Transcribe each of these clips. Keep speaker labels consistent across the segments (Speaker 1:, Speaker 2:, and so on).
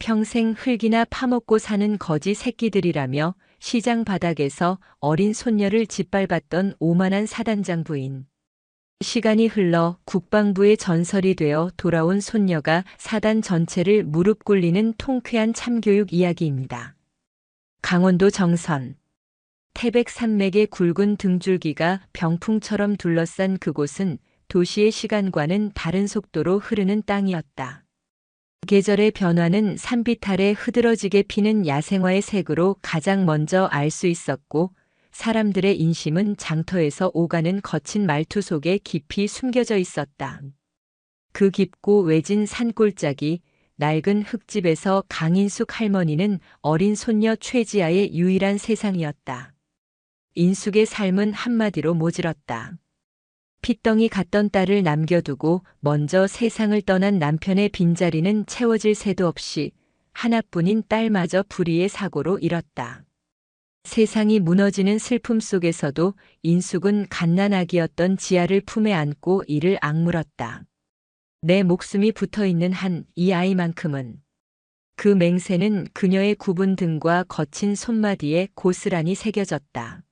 Speaker 1: 평생 흙이나 파먹고 사는 거지 새끼들이라며 시장 바닥에서 어린 손녀를 짓밟았던 오만한 사단장 부인. 시간이 흘러 국방부의 전설이 되어 돌아온 손녀가 사단 전체를 무릎 꿇리는 통쾌한 참교육 이야기입니다. 강원도 정선. 태백산맥의 굵은 등줄기가 병풍처럼 둘러싼 그곳은 도시의 시간과는 다른 속도로 흐르는 땅이었다. 계절의 변화는 산빛 아래 흐드러지게 피는 야생화의 색으로 가장 먼저 알 수 있었고, 사람들의 인심은 장터에서 오가는 거친 말투 속에 깊이 숨겨져 있었다. 그 깊고 외진 산골짜기, 낡은 흙집에서 강인숙 할머니는 어린 손녀 최지아의 유일한 세상이었다. 인숙의 삶은 한마디로 모질었다. 핏덩이 같던 딸을 남겨두고 먼저 세상을 떠난 남편의 빈자리는 채워질 새도 없이 하나뿐인 딸마저 불의의 사고로 잃었다. 세상이 무너지는 슬픔 속에서도 인숙은 갓난아기였던 지아를 품에 안고 이를 악물었다. 내 목숨이 붙어있는 한 이 아이만큼은. 그 맹세는 그녀의 굽은 등과 거친 손마디에 고스란히 새겨졌다.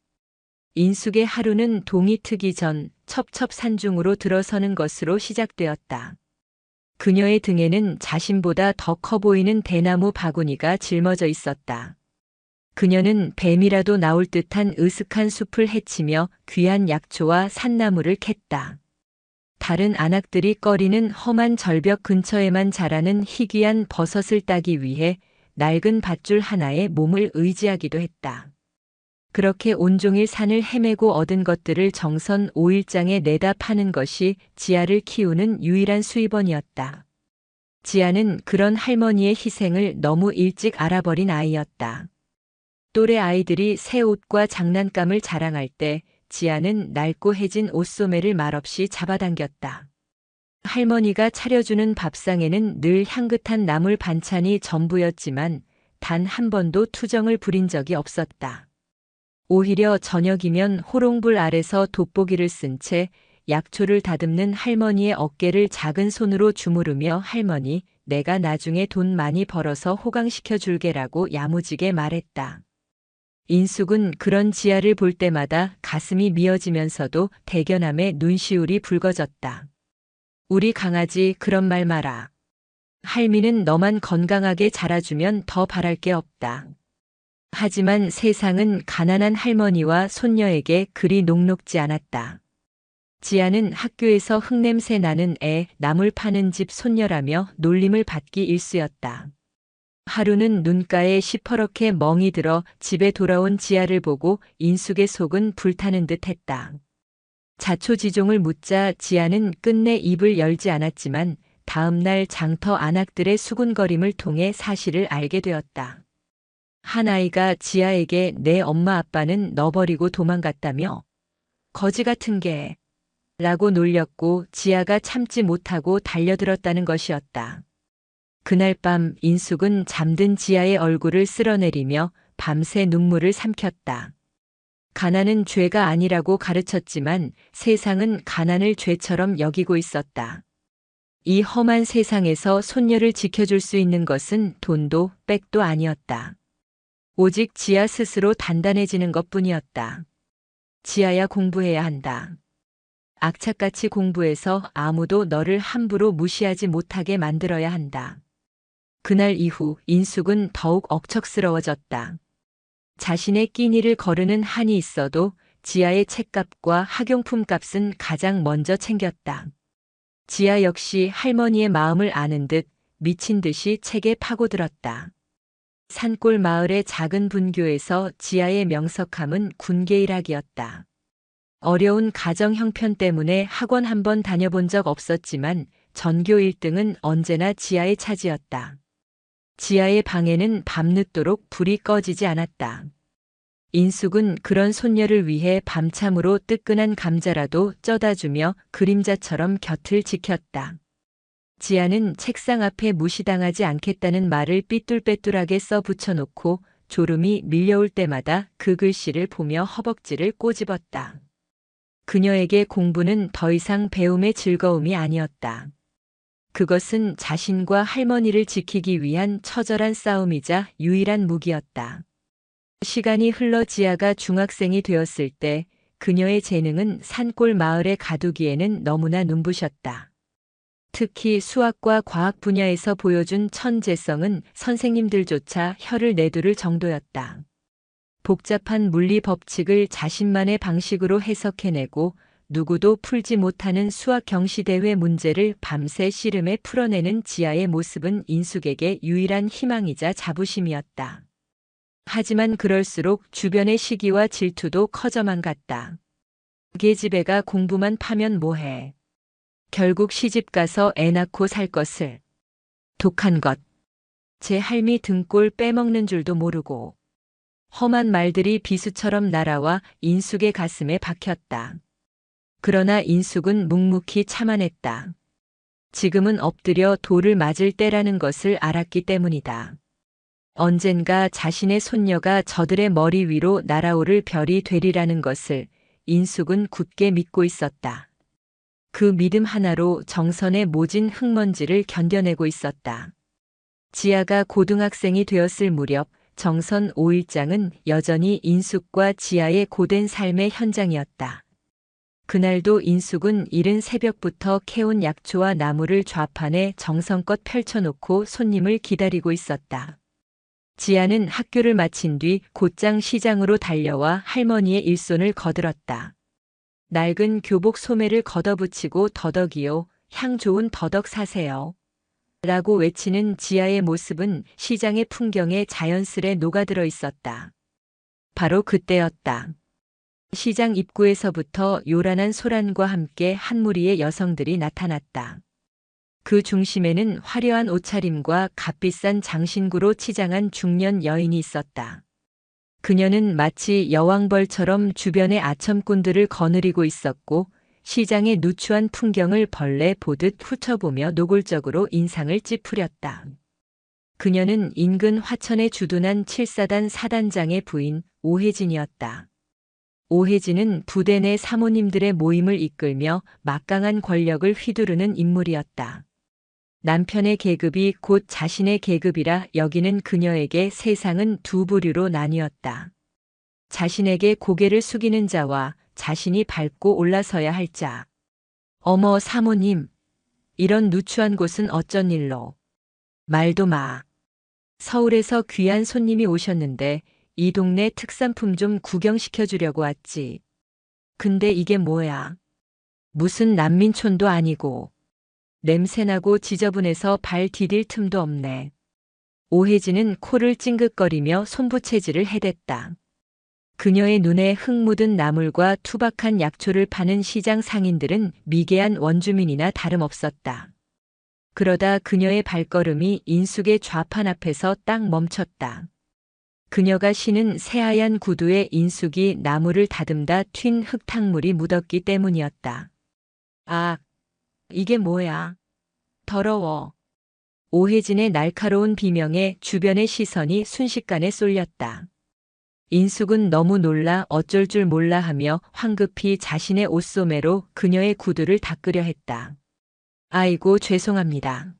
Speaker 1: 인숙의 하루는 동이 트기 전 첩첩산중으로 들어서는 것으로 시작되었다. 그녀의 등에는 자신보다 더 커 보이는 대나무 바구니가 짊어져 있었다. 그녀는 뱀이라도 나올 듯한 으슥한 숲을 헤치며 귀한 약초와 산나물을 캤다. 다른 안악들이 꺼리는 험한 절벽 근처에만 자라는 희귀한 버섯을 따기 위해 낡은 밧줄 하나에 몸을 의지하기도 했다. 그렇게 온종일 산을 헤매고 얻은 것들을 정선 5일장에 내다 파는 것이 지아를 키우는 유일한 수입원이었다. 지아는 그런 할머니의 희생을 너무 일찍 알아버린 아이였다. 또래 아이들이 새 옷과 장난감을 자랑할 때 지아는 낡고 해진 옷소매를 말없이 잡아당겼다. 할머니가 차려주는 밥상에는 늘 향긋한 나물 반찬이 전부였지만 단 한 번도 투정을 부린 적이 없었다. 오히려 저녁이면 호롱불 아래서 돋보기를 쓴 채 약초를 다듬는 할머니의 어깨를 작은 손으로 주무르며 할머니, 내가 나중에 돈 많이 벌어서 호강시켜 줄게라고 야무지게 말했다. 인숙은 그런 지아를 볼 때마다 가슴이 미어지면서도 대견함에 눈시울이 붉어졌다. 우리 강아지 그런 말 마라. 할미는 너만 건강하게 자라주면 더 바랄 게 없다. 하지만 세상은 가난한 할머니와 손녀에게 그리 녹록지 않았다. 지아는 학교에서 흙냄새 나는 애, 나물 파는 집 손녀라며 놀림을 받기 일쑤였다. 하루는 눈가에 시퍼렇게 멍이 들어 집에 돌아온 지아를 보고 인숙의 속은 불타는 듯 했다. 자초지종을 묻자 지아는 끝내 입을 열지 않았지만 다음 날 장터 안악들의 수군거림을 통해 사실을 알게 되었다. 한 아이가 지아에게 내 엄마 아빠는 너 버리고 도망갔다며 거지 같은 게 라고 놀렸고 지아가 참지 못하고 달려들었다는 것이었다. 그날 밤 인숙은 잠든 지아의 얼굴을 쓸어내리며 밤새 눈물을 삼켰다. 가난은 죄가 아니라고 가르쳤지만 세상은 가난을 죄처럼 여기고 있었다. 이 험한 세상에서 손녀를 지켜줄 수 있는 것은 돈도 백도 아니었다. 오직 지아 스스로 단단해지는 것뿐이었다. 지아야 공부해야 한다. 악착같이 공부해서 아무도 너를 함부로 무시하지 못하게 만들어야 한다. 그날 이후 인숙은 더욱 억척스러워졌다. 자신의 끼니를 거르는 한이 있어도 지아의 책값과 학용품 값은 가장 먼저 챙겼다. 지아 역시 할머니의 마음을 아는 듯 미친 듯이 책에 파고들었다. 산골 마을의 작은 분교에서 지아의 명석함은 군계일학이었다. 어려운 가정 형편 때문에 학원 한 번 다녀본 적 없었지만 전교 1등은 언제나 지아의 차지였다. 지아의 방에는 밤늦도록 불이 꺼지지 않았다. 인숙은 그런 손녀를 위해 밤참으로 뜨끈한 감자라도 쪄다 주며 그림자처럼 곁을 지켰다. 지아는 책상 앞에 무시당하지 않겠다는 말을 삐뚤빼뚤하게 써 붙여놓고 졸음이 밀려올 때마다 그 글씨를 보며 허벅지를 꼬집었다. 그녀에게 공부는 더 이상 배움의 즐거움이 아니었다. 그것은 자신과 할머니를 지키기 위한 처절한 싸움이자 유일한 무기였다. 시간이 흘러 지아가 중학생이 되었을 때 그녀의 재능은 산골 마을에 가두기에는 너무나 눈부셨다. 특히 수학과 과학 분야에서 보여준 천재성은 선생님들조차 혀를 내두를 정도였다. 복잡한 물리 법칙을 자신만의 방식으로 해석해내고 누구도 풀지 못하는 수학 경시대회 문제를 밤새 씨름해 풀어내는 지아의 모습은 인숙에게 유일한 희망이자 자부심이었다. 하지만 그럴수록 주변의 시기와 질투도 커져만 갔다. 계집애가 공부만 파면 뭐해. 결국 시집가서 애 낳고 살 것을. 독한 것. 제 할미 등골 빼먹는 줄도 모르고. 험한 말들이 비수처럼 날아와 인숙의 가슴에 박혔다. 그러나 인숙은 묵묵히 참아냈다. 지금은 엎드려 돌을 맞을 때라는 것을 알았기 때문이다. 언젠가 자신의 손녀가 저들의 머리 위로 날아오를 별이 되리라는 것을 인숙은 굳게 믿고 있었다. 그 믿음 하나로 정선의 모진 흙먼지를 견뎌내고 있었다. 지아가 고등학생이 되었을 무렵 정선 5일장은 여전히 인숙과 지아의 고된 삶의 현장이었다. 그날도 인숙은 이른 새벽부터 캐온 약초와 나무를 좌판에 정성껏 펼쳐놓고 손님을 기다리고 있었다. 지아는 학교를 마친 뒤 곧장 시장으로 달려와 할머니의 일손을 거들었다. 낡은 교복 소매를 걷어붙이고 더덕이요, 향 좋은 더덕 사세요. 라고 외치는 지아의 모습은 시장의 풍경에 자연스레 녹아들어 있었다. 바로 그때였다. 시장 입구에서부터 요란한 소란과 함께 한 무리의 여성들이 나타났다. 그 중심에는 화려한 옷차림과 값비싼 장신구로 치장한 중년 여인이 있었다. 그녀는 마치 여왕벌처럼 주변의 아첨꾼들을 거느리고 있었고 시장의 누추한 풍경을 벌레 보듯 훑어보며 노골적으로 인상을 찌푸렸다. 그녀는 인근 화천에 주둔한 7사단 사단장의 부인 오혜진이었다. 오혜진은 부대 내 사모님들의 모임을 이끌며 막강한 권력을 휘두르는 인물이었다. 남편의 계급이 곧 자신의 계급이라 여기는 그녀에게 세상은 두 부류로 나뉘었다. 자신에게 고개를 숙이는 자와 자신이 밟고 올라서야 할 자. 어머 사모님, 이런 누추한 곳은 어쩐 일로. 말도 마. 서울에서 귀한 손님이 오셨는데 이 동네 특산품 좀 구경시켜 주려고 왔지. 근데 이게 뭐야? 무슨 난민촌도 아니고. 냄새나고 지저분해서 발 디딜 틈도 없네. 오혜진은 코를 찡긋거리며 손부채질을 해댔다. 그녀의 눈에 흙 묻은 나물과 투박한 약초를 파는 시장 상인들은 미개한 원주민이나 다름없었다. 그러다 그녀의 발걸음이 인숙의 좌판 앞에서 딱 멈췄다. 그녀가 신은 새하얀 구두에 인숙이 나무를 다듬다 튄 흙탕물이 묻었기 때문이었다. 아, 이게 뭐야? 더러워. 오혜진의 날카로운 비명에 주변의 시선이 순식간에 쏠렸다. 인숙은 너무 놀라 어쩔 줄 몰라 하며 황급히 자신의 옷소매로 그녀의 구두를 닦으려 했다. 아이고 죄송합니다.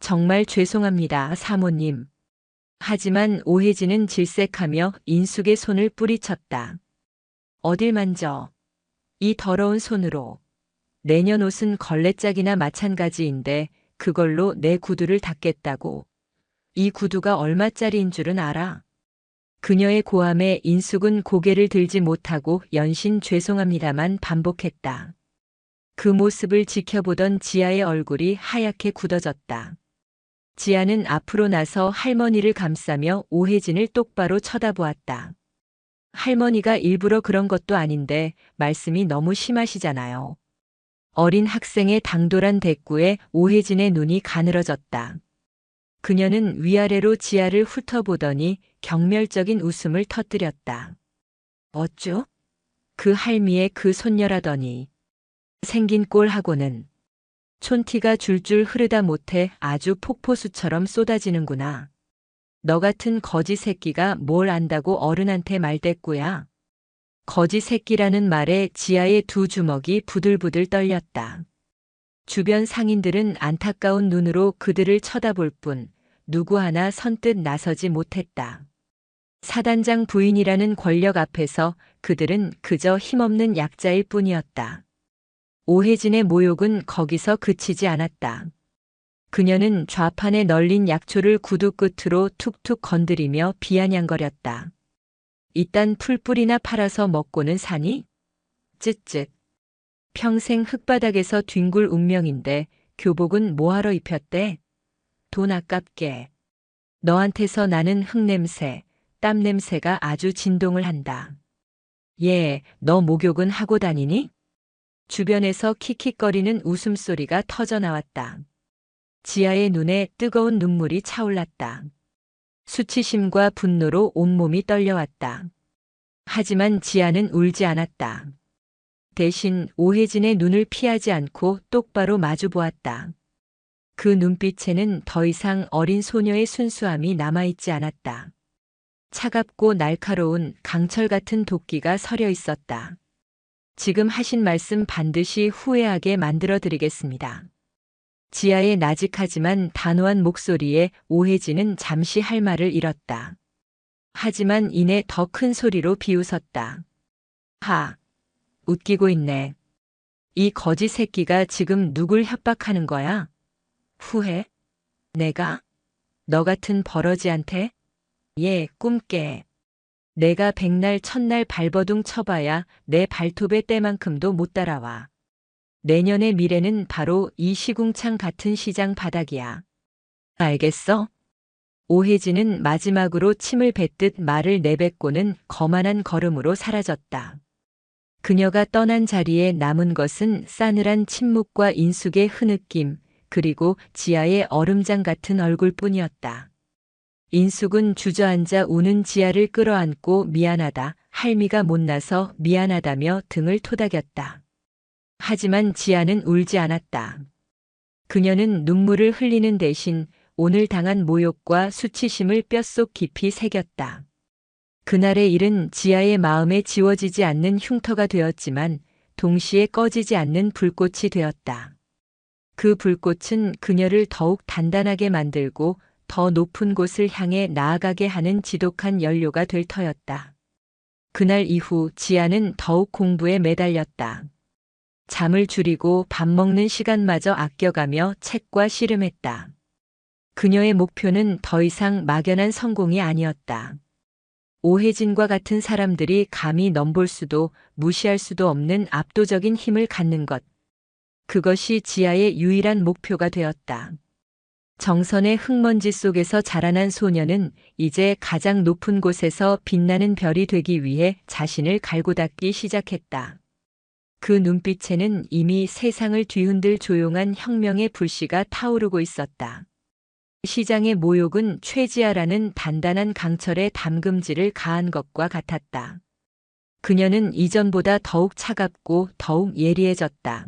Speaker 1: 정말 죄송합니다, 사모님. 하지만 오혜진은 질색하며 인숙의 손을 뿌리쳤다. 어딜 만져. 이 더러운 손으로. 내년 옷은 걸레짝이나 마찬가지인데 그걸로 내 구두를 닦겠다고. 이 구두가 얼마짜리인 줄은 알아? 그녀의 고함에 인숙은 고개를 들지 못하고 연신 죄송합니다만 반복했다. 그 모습을 지켜보던 지아의 얼굴이 하얗게 굳어졌다. 지아는 앞으로 나서 할머니를 감싸며 오혜진을 똑바로 쳐다보았다. 할머니가 일부러 그런 것도 아닌데 말씀이 너무 심하시잖아요. 어린 학생의 당돌한 대꾸에 오혜진의 눈이 가늘어졌다. 그녀는 위아래로 지아를 훑어보더니 경멸적인 웃음을 터뜨렸다. 어쭈? 그 할미의 그 손녀라더니. 생긴 꼴하고는. 촌티가 줄줄 흐르다 못해 아주 폭포수처럼 쏟아지는구나. 너 같은 거지 새끼가 뭘 안다고 어른한테 말대꾸야. 거지 새끼라는 말에 지아의 두 주먹이 부들부들 떨렸다. 주변 상인들은 안타까운 눈으로 그들을 쳐다볼 뿐 누구 하나 선뜻 나서지 못했다. 사단장 부인이라는 권력 앞에서 그들은 그저 힘없는 약자일 뿐이었다. 오혜진의 모욕은 거기서 그치지 않았다. 그녀는 좌판에 널린 약초를 구두 끝으로 툭툭 건드리며 비아냥거렸다. 이딴 풀뿌리나 팔아서 먹고는 사니? 쯧쯧. 평생 흙바닥에서 뒹굴 운명인데 교복은 뭐하러 입혔대? 돈 아깝게. 너한테서 나는 흙냄새, 땀냄새가 아주 진동을 한다. 예, 너 목욕은 하고 다니니? 주변에서 킥킥거리는 웃음소리가 터져나왔다. 지아의 눈에 뜨거운 눈물이 차올랐다. 수치심과 분노로 온몸이 떨려왔다. 하지만 지아는 울지 않았다. 대신 오혜진의 눈을 피하지 않고 똑바로 마주보았다. 그 눈빛에는 더 이상 어린 소녀의 순수함이 남아있지 않았다. 차갑고 날카로운 강철 같은 도끼가 서려 있었다. 지금 하신 말씀 반드시 후회하게 만들어드리겠습니다. 지아의 나직하지만 단호한 목소리에 오혜진은 잠시 할 말을 잃었다. 하지만 이내 더 큰 소리로 비웃었다. 하, 웃기고 있네. 이 거지 새끼가 지금 누굴 협박하는 거야? 후회? 내가? 너 같은 버러지한테? 예, 꿈깨. 내가 백날 천날 발버둥 쳐봐야 내 발톱의 때만큼도 못 따라와. 내년의 미래는 바로 이 시궁창 같은 시장 바닥이야. 알겠어? 오혜진은 마지막으로 침을 뱉듯 말을 내뱉고는 거만한 걸음으로 사라졌다. 그녀가 떠난 자리에 남은 것은 싸늘한 침묵과 인숙의 흐느낌, 그리고 지아의 얼음장 같은 얼굴뿐이었다. 인숙은 주저앉아 우는 지아를 끌어안고 미안하다, 할미가 못나서 미안하다며 등을 토닥였다. 하지만 지아는 울지 않았다. 그녀는 눈물을 흘리는 대신 오늘 당한 모욕과 수치심을 뼛속 깊이 새겼다. 그날의 일은 지아의 마음에 지워지지 않는 흉터가 되었지만 동시에 꺼지지 않는 불꽃이 되었다. 그 불꽃은 그녀를 더욱 단단하게 만들고 더 높은 곳을 향해 나아가게 하는 지독한 연료가 될 터였다. 그날 이후 지아는 더욱 공부에 매달렸다. 잠을 줄이고 밥 먹는 시간마저 아껴가며 책과 씨름했다. 그녀의 목표는 더 이상 막연한 성공이 아니었다. 오혜진과 같은 사람들이 감히 넘볼 수도 무시할 수도 없는 압도적인 힘을 갖는 것. 그것이 지아의 유일한 목표가 되었다. 정선의 흙먼지 속에서 자라난 소녀는 이제 가장 높은 곳에서 빛나는 별이 되기 위해 자신을 갈고 닦기 시작했다. 그 눈빛에는 이미 세상을 뒤흔들 조용한 혁명의 불씨가 타오르고 있었다. 시장의 모욕은 최지아라는 단단한 강철에 담금질을 가한 것과 같았다. 그녀는 이전보다 더욱 차갑고 더욱 예리해졌다.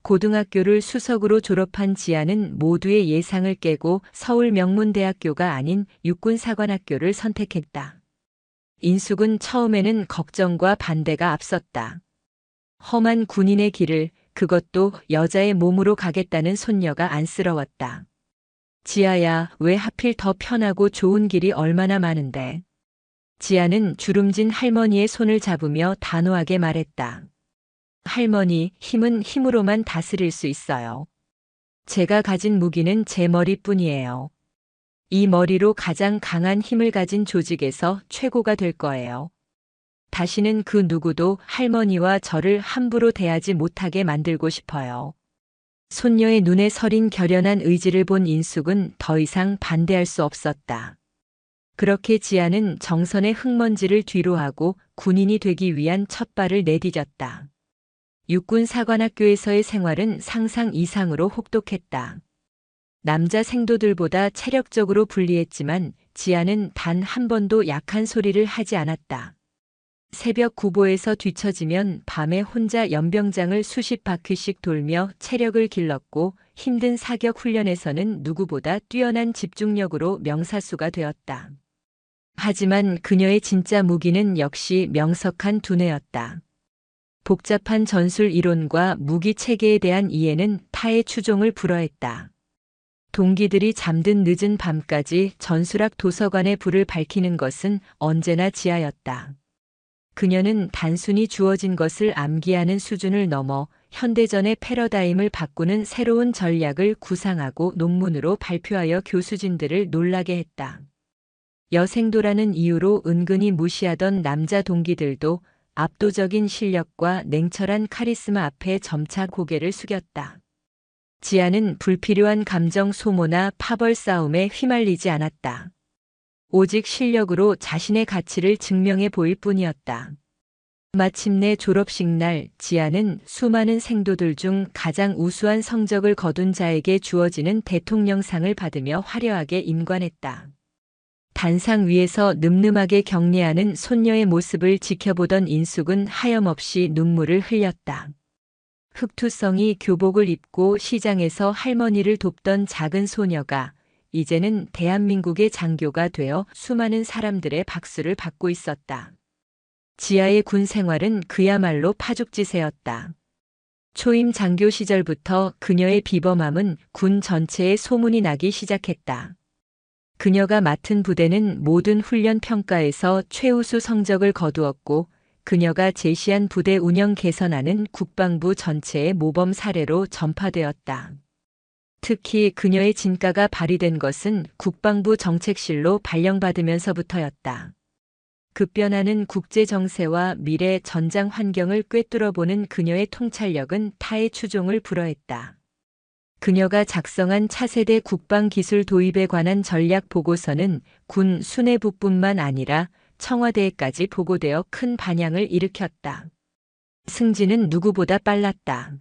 Speaker 1: 고등학교를 수석으로 졸업한 지아는 모두의 예상을 깨고 서울 명문대학교가 아닌 육군사관학교를 선택했다. 인숙은 처음에는 걱정과 반대가 앞섰다. 험한 군인의 길을, 그것도 여자의 몸으로 가겠다는 손녀가 안쓰러웠다. 지아야, 왜 하필 더 편하고 좋은 길이 얼마나 많은데. 지아는 주름진 할머니의 손을 잡으며 단호하게 말했다. 할머니, 힘은 힘으로만 다스릴 수 있어요. 제가 가진 무기는 제 머리뿐이에요. 이 머리로 가장 강한 힘을 가진 조직에서 최고가 될 거예요. 다시는 그 누구도 할머니와 저를 함부로 대하지 못하게 만들고 싶어요. 손녀의 눈에 서린 결연한 의지를 본 인숙은 더 이상 반대할 수 없었다. 그렇게 지아는 정선의 흙먼지를 뒤로하고 군인이 되기 위한 첫 발을 내디뎠다. 육군사관학교에서의 생활은 상상 이상으로 혹독했다. 남자 생도들보다 체력적으로 불리했지만 지아는 단 한 번도 약한 소리를 하지 않았다. 새벽 구보에서 뒤처지면 밤에 혼자 연병장을 수십 바퀴씩 돌며 체력을 길렀고 힘든 사격 훈련에서는 누구보다 뛰어난 집중력으로 명사수가 되었다. 하지만 그녀의 진짜 무기는 역시 명석한 두뇌였다. 복잡한 전술 이론과 무기 체계에 대한 이해는 타의 추종을 불허했다. 동기들이 잠든 늦은 밤까지 전술학 도서관의 불을 밝히는 것은 언제나 지하였다. 그녀는 단순히 주어진 것을 암기하는 수준을 넘어 현대전의 패러다임을 바꾸는 새로운 전략을 구상하고 논문으로 발표하여 교수진들을 놀라게 했다. 여생도라는 이유로 은근히 무시하던 남자 동기들도 압도적인 실력과 냉철한 카리스마 앞에 점차 고개를 숙였다. 지아는 불필요한 감정 소모나 파벌 싸움에 휘말리지 않았다. 오직 실력으로 자신의 가치를 증명해 보일 뿐이었다. 마침내 졸업식 날 지아는 수많은 생도들 중 가장 우수한 성적을 거둔 자에게 주어지는 대통령상을 받으며 화려하게 임관했다. 단상 위에서 늠름하게 경례하는 손녀의 모습을 지켜보던 인숙은 하염없이 눈물을 흘렸다. 흑투성이 교복을 입고 시장에서 할머니를 돕던 작은 소녀가 이제는 대한민국의 장교가 되어 수많은 사람들의 박수를 받고 있었다. 지아의 군 생활은 그야말로 파죽지세였다. 초임 장교 시절부터 그녀의 비범함은 군 전체에 소문이 나기 시작했다. 그녀가 맡은 부대는 모든 훈련 평가에서 최우수 성적을 거두었고 그녀가 제시한 부대 운영 개선안은 국방부 전체의 모범 사례로 전파되었다. 특히 그녀의 진가가 발휘된 것은 국방부 정책실로 발령받으면서부터였다. 급변하는 국제 정세와 미래 전장 환경을 꿰뚫어보는 그녀의 통찰력은 타의 추종을 불허했다. 그녀가 작성한 차세대 국방기술 도입에 관한 전략 보고서는 군 수뇌부뿐만 아니라 청와대에까지 보고되어 큰 반향을 일으켰다. 승진은 누구보다 빨랐다.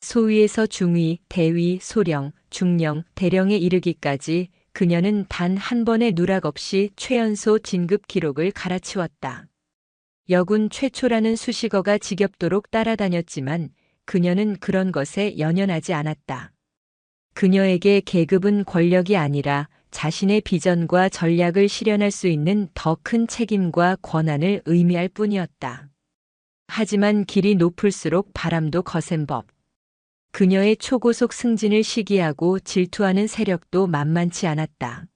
Speaker 1: 소위에서 중위, 대위, 소령, 중령, 대령에 이르기까지 그녀는 단 한 번의 누락 없이 최연소 진급 기록을 갈아치웠다. 여군 최초라는 수식어가 지겹도록 따라다녔지만 그녀는 그런 것에 연연하지 않았다. 그녀에게 계급은 권력이 아니라 자신의 비전과 전략을 실현할 수 있는 더 큰 책임과 권한을 의미할 뿐이었다. 하지만 길이 높을수록 바람도 거센 법. 그녀의 초고속 승진을 시기하고 질투하는 세력도 만만치 않았다.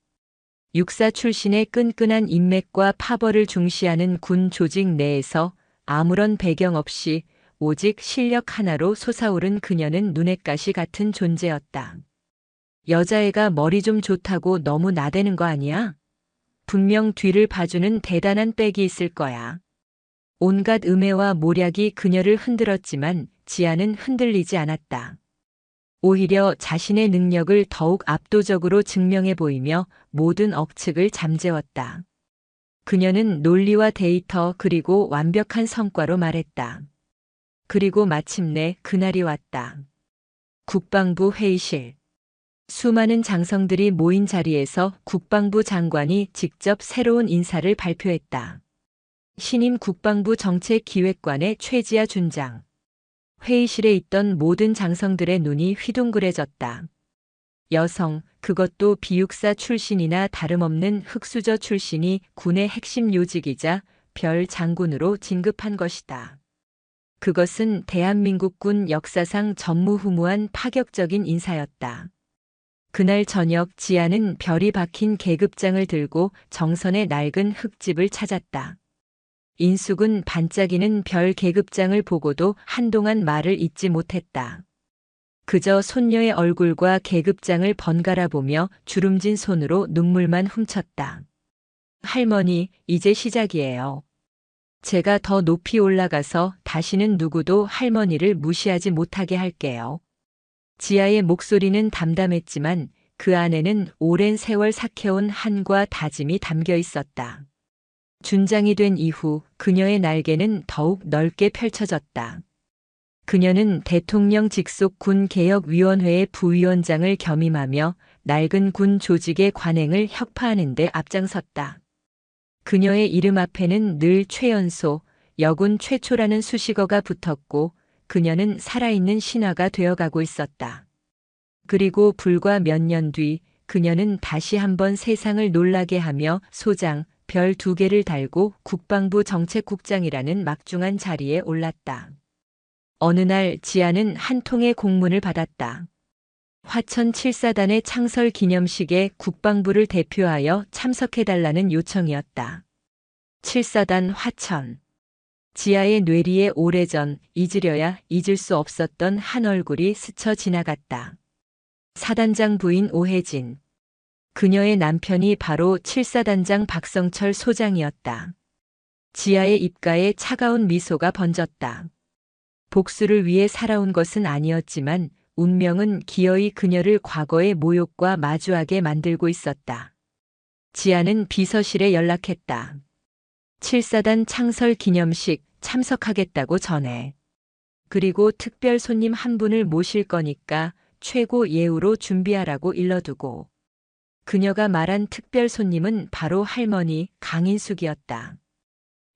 Speaker 1: 육사 출신의 끈끈한 인맥과 파벌을 중시하는 군 조직 내에서 아무런 배경 없이 오직 실력 하나로 솟아오른 그녀는 눈엣가시 같은 존재였다. 여자애가 머리 좀 좋다고 너무 나대는 거 아니야? 분명 뒤를 봐주는 대단한 백이 있을 거야. 온갖 음해와 모략이 그녀를 흔들었지만 지아는 흔들리지 않았다. 오히려 자신의 능력을 더욱 압도적으로 증명해 보이며 모든 억측을 잠재웠다. 그녀는 논리와 데이터 그리고 완벽한 성과로 말했다. 그리고 마침내 그날이 왔다. 국방부 회의실. 수많은 장성들이 모인 자리에서 국방부 장관이 직접 새로운 인사를 발표했다. 신임 국방부 정책기획관의 최지아 준장. 회의실에 있던 모든 장성들의 눈이 휘둥그레졌다. 여성, 그것도 비육사 출신이나 다름없는 흑수저 출신이 군의 핵심 요직이자 별 장군으로 진급한 것이다. 그것은 대한민국 군 역사상 전무후무한 파격적인 인사였다. 그날 저녁 지아는 별이 박힌 계급장을 들고 정선의 낡은 흙집을 찾았다. 인숙은 반짝이는 별 계급장을 보고도 한동안 말을 잇지 못했다. 그저 손녀의 얼굴과 계급장을 번갈아 보며 주름진 손으로 눈물만 훔쳤다. 할머니, 이제 시작이에요. 제가 더 높이 올라가서 다시는 누구도 할머니를 무시하지 못하게 할게요. 지아의 목소리는 담담했지만 그 안에는 오랜 세월 삭혀온 한과 다짐이 담겨 있었다. 준장이 된 이후 그녀의 날개는 더욱 넓게 펼쳐졌다. 그녀는 대통령 직속 군개혁위원회의 부위원장을 겸임하며 낡은 군 조직의 관행을 혁파하는 데 앞장섰다. 그녀의 이름 앞에는 늘 최연소, 여군 최초라는 수식어가 붙었고 그녀는 살아있는 신화가 되어가고 있었다. 그리고 불과 몇 년 뒤 그녀는 다시 한번 세상을 놀라게 하며 소장, 별 2개를 달고 국방부 정책국장이라는 막중한 자리에 올랐다. 어느 날 지아는 한 통의 공문을 받았다. 화천 7사단의 창설 기념식에 국방부를 대표하여 참석해달라는 요청이었다. 7사단 화천. 지아의 뇌리에 오래전 잊으려야 잊을 수 없었던 한 얼굴이 스쳐 지나갔다. 사단장 부인 오혜진. 그녀의 남편이 바로 7사단장 박성철 소장이었다. 지아의 입가에 차가운 미소가 번졌다. 복수를 위해 살아온 것은 아니었지만 운명은 기어이 그녀를 과거의 모욕과 마주하게 만들고 있었다. 지아는 비서실에 연락했다. 7사단 창설 기념식 참석하겠다고 전해. 그리고 특별 손님 한 분을 모실 거니까 최고 예우로 준비하라고 일러두고. 그녀가 말한 특별 손님은 바로 할머니 강인숙이었다.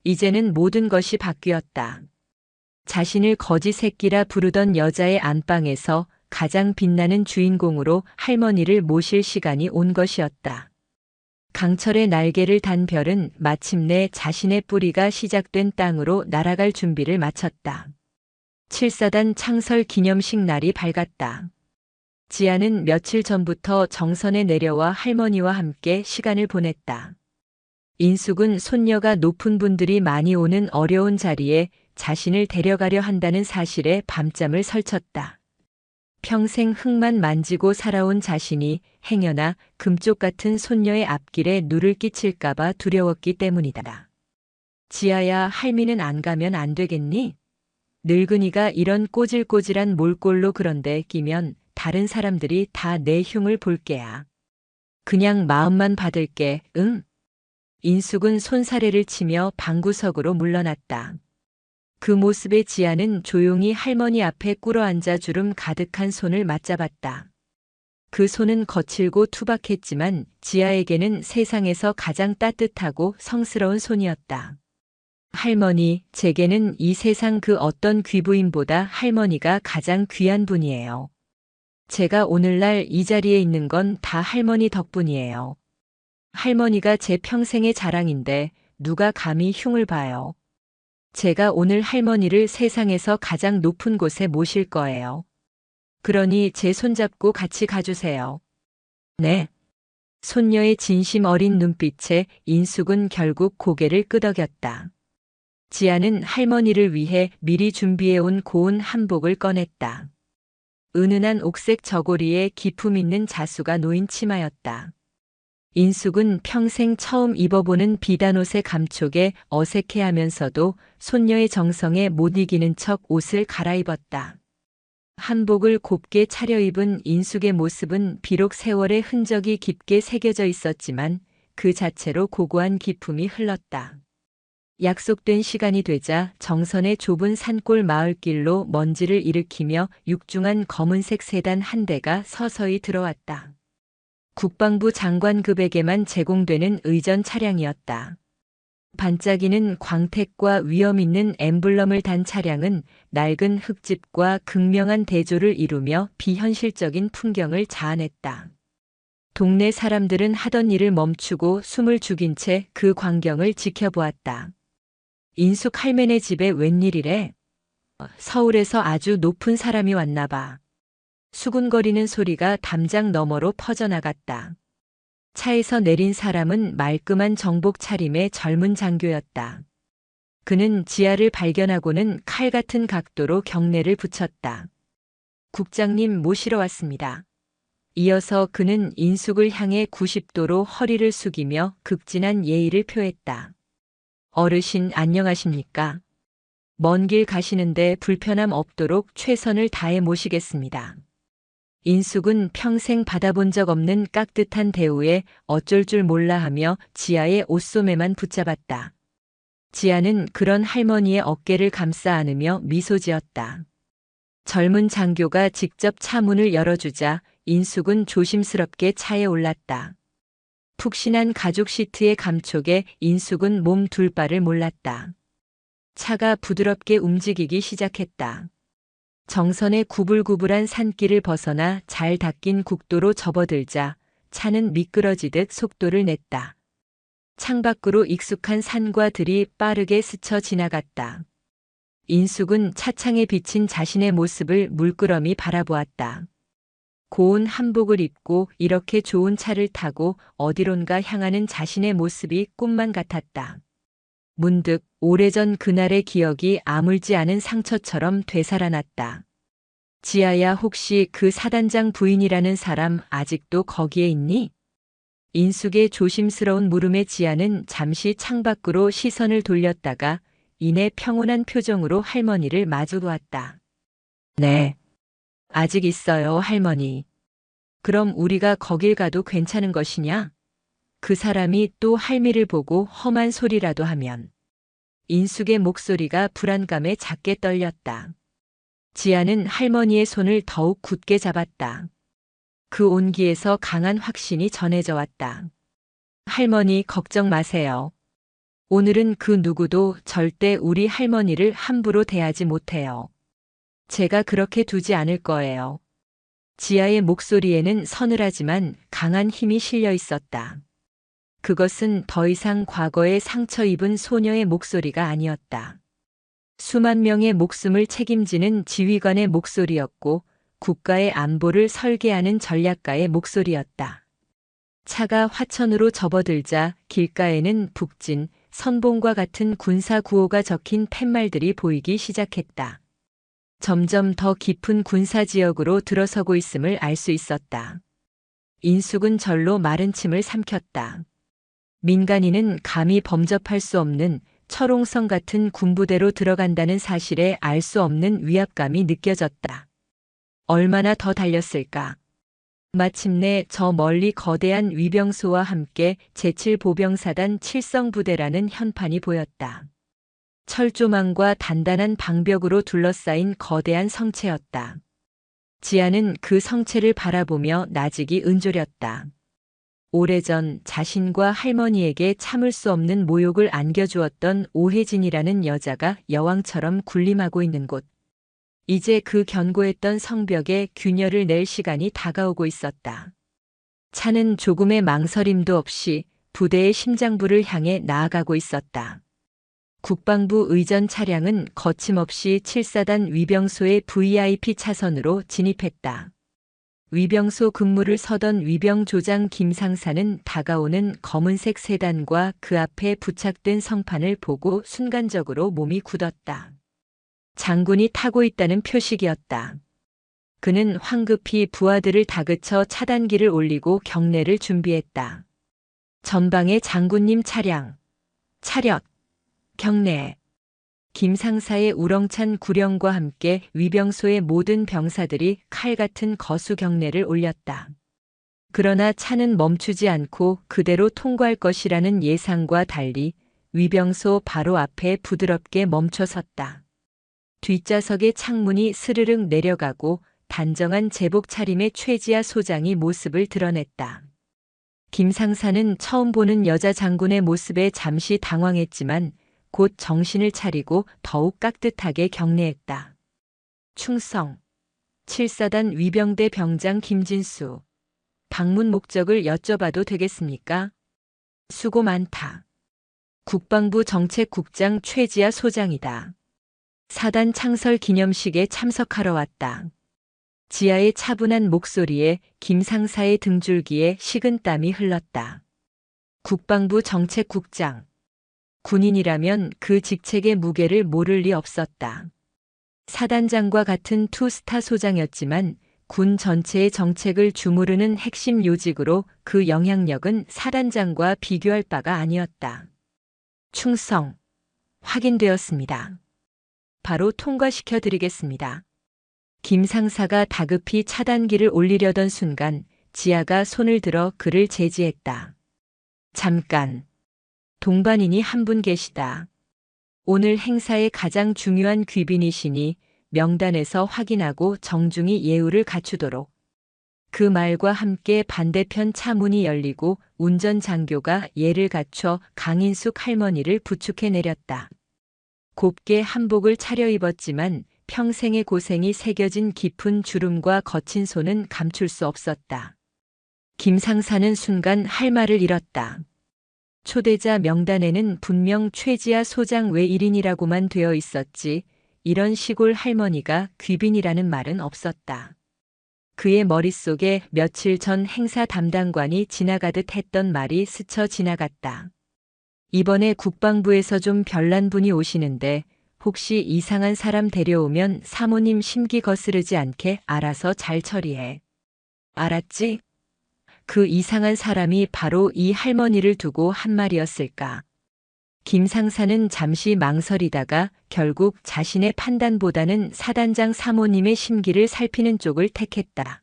Speaker 1: 이제는 모든 것이 바뀌었다. 자신을 거지 새끼라 부르던 여자의 안방에서 가장 빛나는 주인공으로 할머니를 모실 시간이 온 것이었다. 강철의 날개를 단 별은 마침내 자신의 뿌리가 시작된 땅으로 날아갈 준비를 마쳤다. 7사단 창설 기념식 날이 밝았다. 지아는 며칠 전부터 정선에 내려와 할머니와 함께 시간을 보냈다. 인숙은 손녀가 높은 분들이 많이 오는 어려운 자리에 자신을 데려가려 한다는 사실에 밤잠을 설쳤다. 평생 흙만 만지고 살아온 자신이 행여나 금쪽 같은 손녀의 앞길에 누를 끼칠까봐 두려웠기 때문이다. 지아야, 할미는 안 가면 안 되겠니? 늙은이가 이런 꼬질꼬질한 몰골로 그런데 끼면 다른 사람들이 다 내 흉을 볼 게야. 그냥 마음만 받을게, 응? 인숙은 손사래를 치며 방구석으로 물러났다. 그 모습에 지아는 조용히 할머니 앞에 꿇어앉아 주름 가득한 손을 맞잡았다. 그 손은 거칠고 투박했지만 지아에게는 세상에서 가장 따뜻하고 성스러운 손이었다. 할머니, 제게는 이 세상 그 어떤 귀부인보다 할머니가 가장 귀한 분이에요. 제가 오늘날 이 자리에 있는 건 다 할머니 덕분이에요. 할머니가 제 평생의 자랑인데 누가 감히 흉을 봐요. 제가 오늘 할머니를 세상에서 가장 높은 곳에 모실 거예요. 그러니 제 손잡고 같이 가주세요. 네. 손녀의 진심 어린 눈빛에 인숙은 결국 고개를 끄덕였다. 지아는 할머니를 위해 미리 준비해온 고운 한복을 꺼냈다. 은은한 옥색 저고리에 기품 있는 자수가 놓인 치마였다. 인숙은 평생 처음 입어보는 비단옷의 감촉에 어색해하면서도 손녀의 정성에 못 이기는 척 옷을 갈아입었다. 한복을 곱게 차려입은 인숙의 모습은 비록 세월의 흔적이 깊게 새겨져 있었지만 그 자체로 고고한 기품이 흘렀다. 약속된 시간이 되자 정선의 좁은 산골 마을길로 먼지를 일으키며 육중한 검은색 세단 한 대가 서서히 들어왔다. 국방부 장관급에게만 제공되는 의전 차량이었다. 반짝이는 광택과 위험 있는 엠블럼을 단 차량은 낡은 흙집과 극명한 대조를 이루며 비현실적인 풍경을 자아냈다. 동네 사람들은 하던 일을 멈추고 숨을 죽인 채 그 광경을 지켜보았다. 인숙 할매네 집에 웬일이래? 서울에서 아주 높은 사람이 왔나 봐. 수군거리는 소리가 담장 너머로 퍼져나갔다. 차에서 내린 사람은 말끔한 정복 차림의 젊은 장교였다. 그는 지아를 발견하고는 칼 같은 각도로 경례를 붙였다. 국장님 모시러 왔습니다. 이어서 그는 인숙을 향해 90도로 허리를 숙이며 극진한 예의를 표했다. 어르신 안녕하십니까? 먼 길 가시는데 불편함 없도록 최선을 다해 모시겠습니다. 인숙은 평생 받아본 적 없는 깍듯한 대우에 어쩔 줄 몰라 하며 지아의 옷소매만 붙잡았다. 지아는 그런 할머니의 어깨를 감싸 안으며 미소 지었다. 젊은 장교가 직접 차 문을 열어주자 인숙은 조심스럽게 차에 올랐다. 푹신한 가죽 시트의 감촉에 인숙은 몸 둘 바를 몰랐다. 차가 부드럽게 움직이기 시작했다. 정선의 구불구불한 산길을 벗어나 잘 닦인 국도로 접어들자 차는 미끄러지듯 속도를 냈다. 창밖으로 익숙한 산과 들이 빠르게 스쳐 지나갔다. 인숙은 차창에 비친 자신의 모습을 물끄러미 바라보았다. 고운 한복을 입고 이렇게 좋은 차를 타고 어디론가 향하는 자신의 모습이 꿈만 같았다. 문득 오래전 그날의 기억이 아물지 않은 상처처럼 되살아났다. 지아야, 혹시 그 사단장 부인이라는 사람 아직도 거기에 있니? 인숙의 조심스러운 물음에 지아는 잠시 창밖으로 시선을 돌렸다가 이내 평온한 표정으로 할머니를 마주보았다. 네. 아직 있어요, 할머니. 그럼 우리가 거길 가도 괜찮은 것이냐? 그 사람이 또 할미를 보고 험한 소리라도 하면. 인숙의 목소리가 불안감에 작게 떨렸다. 지아는 할머니의 손을 더욱 굳게 잡았다. 그 온기에서 강한 확신이 전해져 왔다. 할머니, 걱정 마세요. 오늘은 그 누구도 절대 우리 할머니를 함부로 대하지 못해요. 제가 그렇게 두지 않을 거예요. 지아의 목소리에는 서늘하지만 강한 힘이 실려 있었다. 그것은 더 이상 과거에 상처 입은 소녀의 목소리가 아니었다. 수만 명의 목숨을 책임지는 지휘관의 목소리였고 국가의 안보를 설계하는 전략가의 목소리였다. 차가 화천으로 접어들자 길가에는 북진, 선봉과 같은 군사 구호가 적힌 팻말들이 보이기 시작했다. 점점 더 깊은 군사 지역으로 들어서고 있음을 알 수 있었다. 인숙은 절로 마른 침을 삼켰다. 민간인은 감히 범접할 수 없는 철옹성 같은 군부대로 들어간다는 사실에 알 수 없는 위압감이 느껴졌다. 얼마나 더 달렸을까? 마침내 저 멀리 거대한 위병소와 함께 제7보병사단 칠성부대라는 현판이 보였다. 철조망과 단단한 방벽으로 둘러싸인 거대한 성체였다. 지아는 그 성체를 바라보며 나직이 은조렸다. 오래전 자신과 할머니에게 참을 수 없는 모욕을 안겨주었던 오혜진이라는 여자가 여왕처럼 군림하고 있는 곳. 이제 그 견고했던 성벽에 균열을 낼 시간이 다가오고 있었다. 차는 조금의 망설임도 없이 부대의 심장부를 향해 나아가고 있었다. 국방부 의전 차량은 거침없이 7사단 위병소의 VIP 차선으로 진입했다. 위병소 근무를 서던 위병조장 김상사는 다가오는 검은색 세단과 그 앞에 부착된 성판을 보고 순간적으로 몸이 굳었다. 장군이 타고 있다는 표식이었다. 그는 황급히 부하들을 다그쳐 차단기를 올리고 경례를 준비했다. 전방에 장군님 차량, 차렷, 경례. 김상사의 우렁찬 구령과 함께 위병소의 모든 병사들이 칼 같은 거수 경례를 올렸다. 그러나 차는 멈추지 않고 그대로 통과할 것이라는 예상과 달리 위병소 바로 앞에 부드럽게 멈춰섰다. 뒷좌석의 창문이 스르륵 내려가고 단정한 제복 차림의 최지아 소장이 모습을 드러냈다. 김상사는 처음 보는 여자 장군의 모습에 잠시 당황했지만 곧 정신을 차리고 더욱 깍듯하게 경례했다. 충성, 7사단 위병대 병장 김진수. 방문 목적을 여쭤봐도 되겠습니까? 수고 많다. 국방부 정책국장 최지아 소장이다. 사단 창설 기념식에 참석하러 왔다. 지아의 차분한 목소리에 김상사의 등줄기에 식은땀이 흘렀다. 국방부 정책국장. 군인이라면 그 직책의 무게를 모를 리 없었다. 사단장과 같은 투스타 소장이었지만 군 전체의 정책을 주무르는 핵심 요직으로 그 영향력은 사단장과 비교할 바가 아니었다. 충성, 확인되었습니다. 바로 통과시켜 드리겠습니다. 김 상사가 다급히 차단기를 올리려던 순간 지아가 손을 들어 그를 제지했다. 잠깐. 동반인이 한 분 계시다. 오늘 행사의 가장 중요한 귀빈이시니 명단에서 확인하고 정중히 예우를 갖추도록. 그 말과 함께 반대편 차 문이 열리고 운전장교가 예를 갖춰 강인숙 할머니를 부축해 내렸다. 곱게 한복을 차려입었지만 평생의 고생이 새겨진 깊은 주름과 거친 손은 감출 수 없었다. 김 상사는 순간 할 말을 잃었다. 초대자 명단에는 분명 최지아 소장 외 1인이라고만 되어 있었지 이런 시골 할머니가 귀빈이라는 말은 없었다. 그의 머릿속에 며칠 전 행사 담당관이 지나가듯 했던 말이 스쳐 지나갔다. 이번에 국방부에서 좀 별난 분이 오시는데 혹시 이상한 사람 데려오면 사모님 심기 거스르지 않게 알아서 잘 처리해. 알았지? 그 이상한 사람이 바로 이 할머니를 두고 한 말이었을까. 김 상사는 잠시 망설이다가 결국 자신의 판단보다는 사단장 사모님의 심기를 살피는 쪽을 택했다.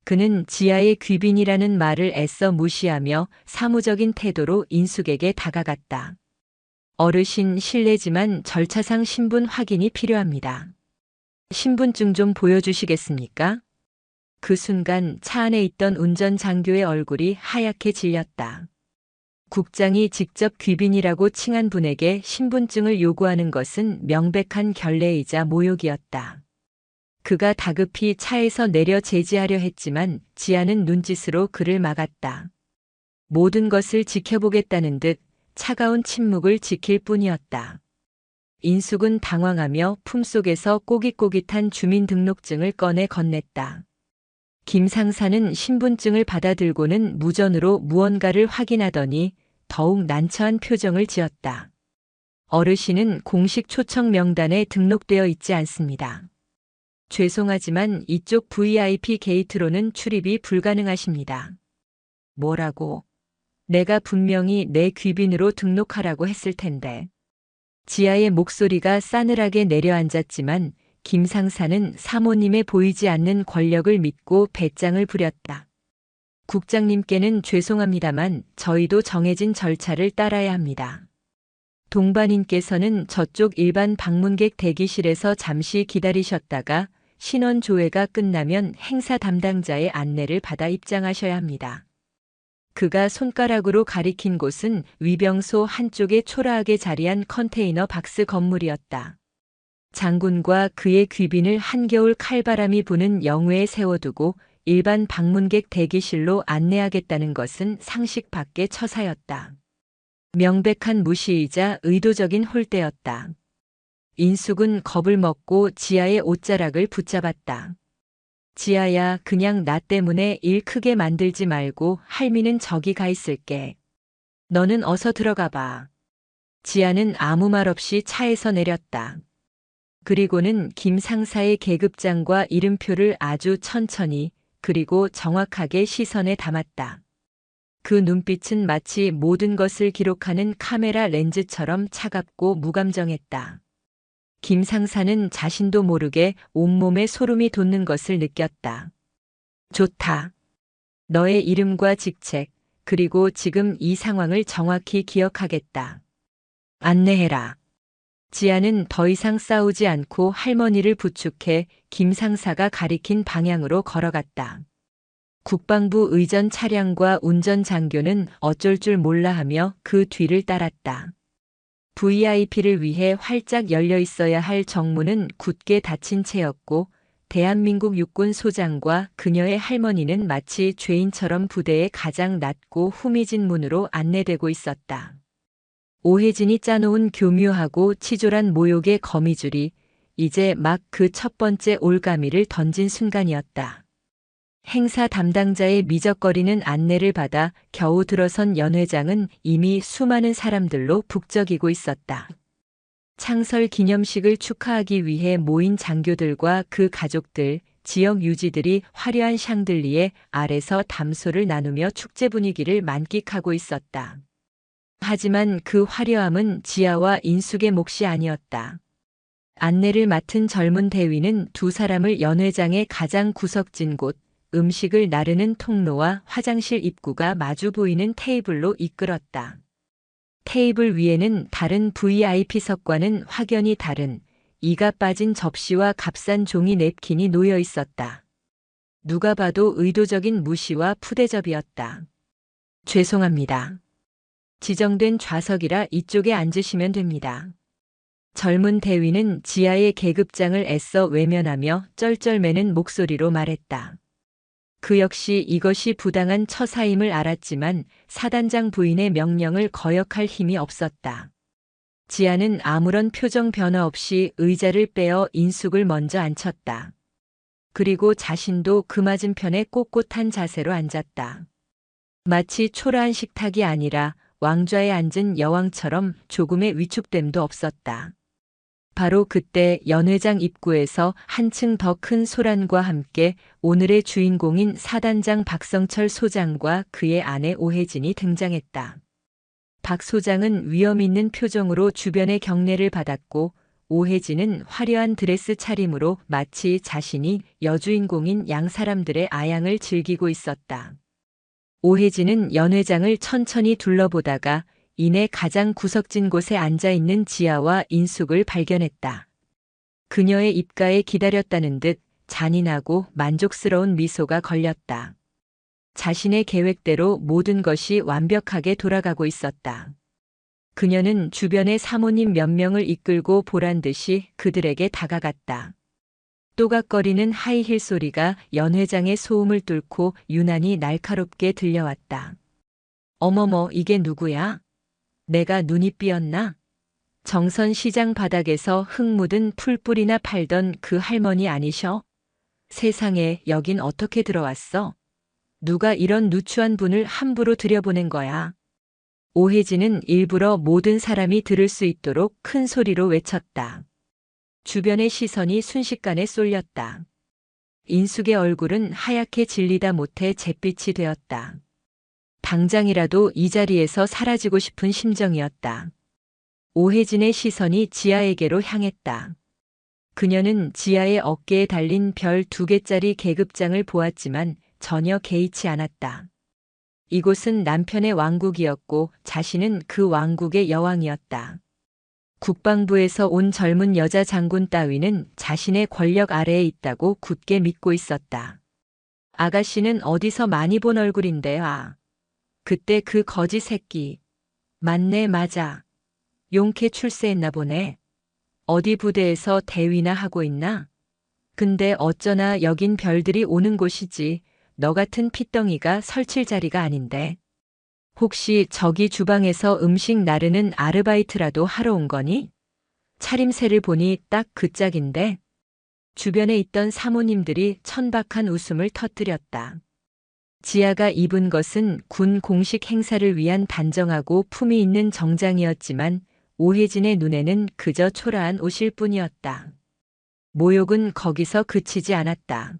Speaker 1: 그는 지하의 귀빈이라는 말을 애써 무시하며 사무적인 태도로 인숙에게 다가갔다. 어르신 실례지만 절차상 신분 확인이 필요합니다. 신분증 좀 보여주시겠습니까? 그 순간 차 안에 있던 운전장교의 얼굴이 하얗게 질렸다. 국장이 직접 귀빈이라고 칭한 분에게 신분증을 요구하는 것은 명백한 결례이자 모욕이었다. 그가 다급히 차에서 내려 제지하려 했지만 지아는 눈짓으로 그를 막았다. 모든 것을 지켜보겠다는 듯 차가운 침묵을 지킬 뿐이었다. 인숙은 당황하며 품속에서 꼬깃꼬깃한 주민등록증을 꺼내 건넸다. 김 상사는 신분증을 받아들고는 무전으로 무언가를 확인하더니 더욱 난처한 표정을 지었다. 어르신은 공식 초청 명단에 등록되어 있지 않습니다. 죄송하지만 이쪽 VIP 게이트로는 출입이 불가능하십니다. 뭐라고? 내가 분명히 내 귀빈으로 등록하라고 했을 텐데. 지아의 목소리가 싸늘하게 내려앉았지만 김 상사는 사모님의 보이지 않는 권력을 믿고 배짱을 부렸다. 국장님께는 죄송합니다만 저희도 정해진 절차를 따라야 합니다. 동반인께서는 저쪽 일반 방문객 대기실에서 잠시 기다리셨다가 신원 조회가 끝나면 행사 담당자의 안내를 받아 입장하셔야 합니다. 그가 손가락으로 가리킨 곳은 위병소 한쪽에 초라하게 자리한 컨테이너 박스 건물이었다. 장군과 그의 귀빈을 한겨울 칼바람이 부는 영외에 세워두고 일반 방문객 대기실로 안내하겠다는 것은 상식 밖의 처사였다. 명백한 무시이자 의도적인 홀대였다. 인숙은 겁을 먹고 지아의 옷자락을 붙잡았다. 지아야, 그냥 나 때문에 일 크게 만들지 말고 할미는 저기 가 있을게. 너는 어서 들어가 봐. 지아는 아무 말 없이 차에서 내렸다. 그리고는 김 상사의 계급장과 이름표를 아주 천천히 그리고 정확하게 시선에 담았다. 그 눈빛은 마치 모든 것을 기록하는 카메라 렌즈처럼 차갑고 무감정했다. 김 상사는 자신도 모르게 온몸에 소름이 돋는 것을 느꼈다. 좋다. 너의 이름과 직책, 그리고 지금 이 상황을 정확히 기억하겠다. 안내해라. 지아는 더 이상 싸우지 않고 할머니를 부축해 김 상사가 가리킨 방향으로 걸어갔다. 국방부 의전 차량과 운전장교는 어쩔 줄 몰라 하며 그 뒤를 따랐다. VIP를 위해 활짝 열려 있어야 할 정문은 굳게 닫힌 채였고 대한민국 육군 소장과 그녀의 할머니는 마치 죄인처럼 부대의 가장 낮고 후미진 문으로 안내되고 있었다. 오혜진이 짜놓은 교묘하고 치졸한 모욕의 거미줄이 이제 막 그 첫 번째 올가미를 던진 순간이었다. 행사 담당자의 미적거리는 안내를 받아 겨우 들어선 연 회장은 이미 수많은 사람들로 북적이고 있었다. 창설 기념식을 축하하기 위해 모인 장교들과 그 가족들, 지역 유지들이 화려한 샹들리에 아래서 담소를 나누며 축제 분위기를 만끽하고 있었다. 하지만 그 화려함은 지아와 인숙의 몫이 아니었다. 안내를 맡은 젊은 대위는 두 사람을 연 회장의 가장 구석진 곳, 음식을 나르는 통로와 화장실 입구가 마주 보이는 테이블로 이끌었다. 테이블 위에는 다른 VIP석과는 확연히 다른 이가 빠진 접시와 값싼 종이 냅킨이 놓여 있었다. 누가 봐도 의도적인 무시와 푸대접이었다. 죄송합니다. 지정된 좌석이라 이쪽에 앉으시면 됩니다. 젊은 대위는 지아의 계급장을 애써 외면하며 쩔쩔매는 목소리로 말했다. 그 역시 이것이 부당한 처사임을 알았지만 사단장 부인의 명령을 거역할 힘이 없었다. 지아는 아무런 표정 변화 없이 의자를 빼어 인숙을 먼저 앉혔다. 그리고 자신도 그 맞은편에 꼿꼿한 자세로 앉았다. 마치 초라한 식탁이 아니라 왕좌에 앉은 여왕처럼 조금의 위축됨도 없었다. 바로 그때 연 회장 입구에서 한층 더 큰 소란과 함께 오늘의 주인공인 사단장 박성철 소장과 그의 아내 오혜진이 등장했다. 박 소장은 위험 있는 표정으로 주변의 경례를 받았고 오혜진은 화려한 드레스 차림으로 마치 자신이 여주인공인 양 사람들의 아양을 즐기고 있었다. 오혜진은 연 회장을 천천히 둘러보다가 이내 가장 구석진 곳에 앉아 있는 지아와 인숙을 발견했다. 그녀의 입가에 기다렸다는 듯 잔인하고 만족스러운 미소가 걸렸다. 자신의 계획대로 모든 것이 완벽하게 돌아가고 있었다. 그녀는 주변의 사모님 몇 명을 이끌고 보란 듯이 그들에게 다가갔다. 또각거리는 하이힐 소리가 연 회장의 소음을 뚫고 유난히 날카롭게 들려왔다. 어머머, 이게 누구야? 내가 눈이 삐었나? 정선 시장 바닥에서 흙 묻은 풀뿌리나 팔던 그 할머니 아니셔? 세상에, 여긴 어떻게 들어왔어? 누가 이런 누추한 분을 함부로 들여보낸 거야? 오혜진은 일부러 모든 사람이 들을 수 있도록 큰 소리로 외쳤다. 주변의 시선이 순식간에 쏠렸다. 인숙의 얼굴은 하얗게 질리다 못해 잿빛이 되었다. 당장이라도 이 자리에서 사라지고 싶은 심정이었다. 오혜진의 시선이 지아에게로 향했다. 그녀는 지아의 어깨에 달린 별 2개짜리 계급장을 보았지만 전혀 개의치 않았다. 이곳은 남편의 왕국이었고 자신은 그 왕국의 여왕이었다. 국방부에서 온 젊은 여자 장군 따위는 자신의 권력 아래에 있다고 굳게 믿고 있었다. 아가씨는 어디서 많이 본 얼굴인데 그때 그 거지 새끼. 맞네, 맞아. 용케 출세했나 보네. 어디 부대에서 대위나 하고 있나? 근데 어쩌나 여긴 별들이 오는 곳이지. 너 같은 핏덩이가 설칠 자리가 아닌데. 혹시 저기 주방에서 음식 나르는 아르바이트라도 하러 온 거니? 차림새를 보니 딱 그 짝인데. 주변에 있던 사모님들이 천박한 웃음을 터뜨렸다. 지아가 입은 것은 군 공식 행사를 위한 단정하고 품위 있는 정장이었지만 오혜진의 눈에는 그저 초라한 옷일 뿐이었다. 모욕은 거기서 그치지 않았다.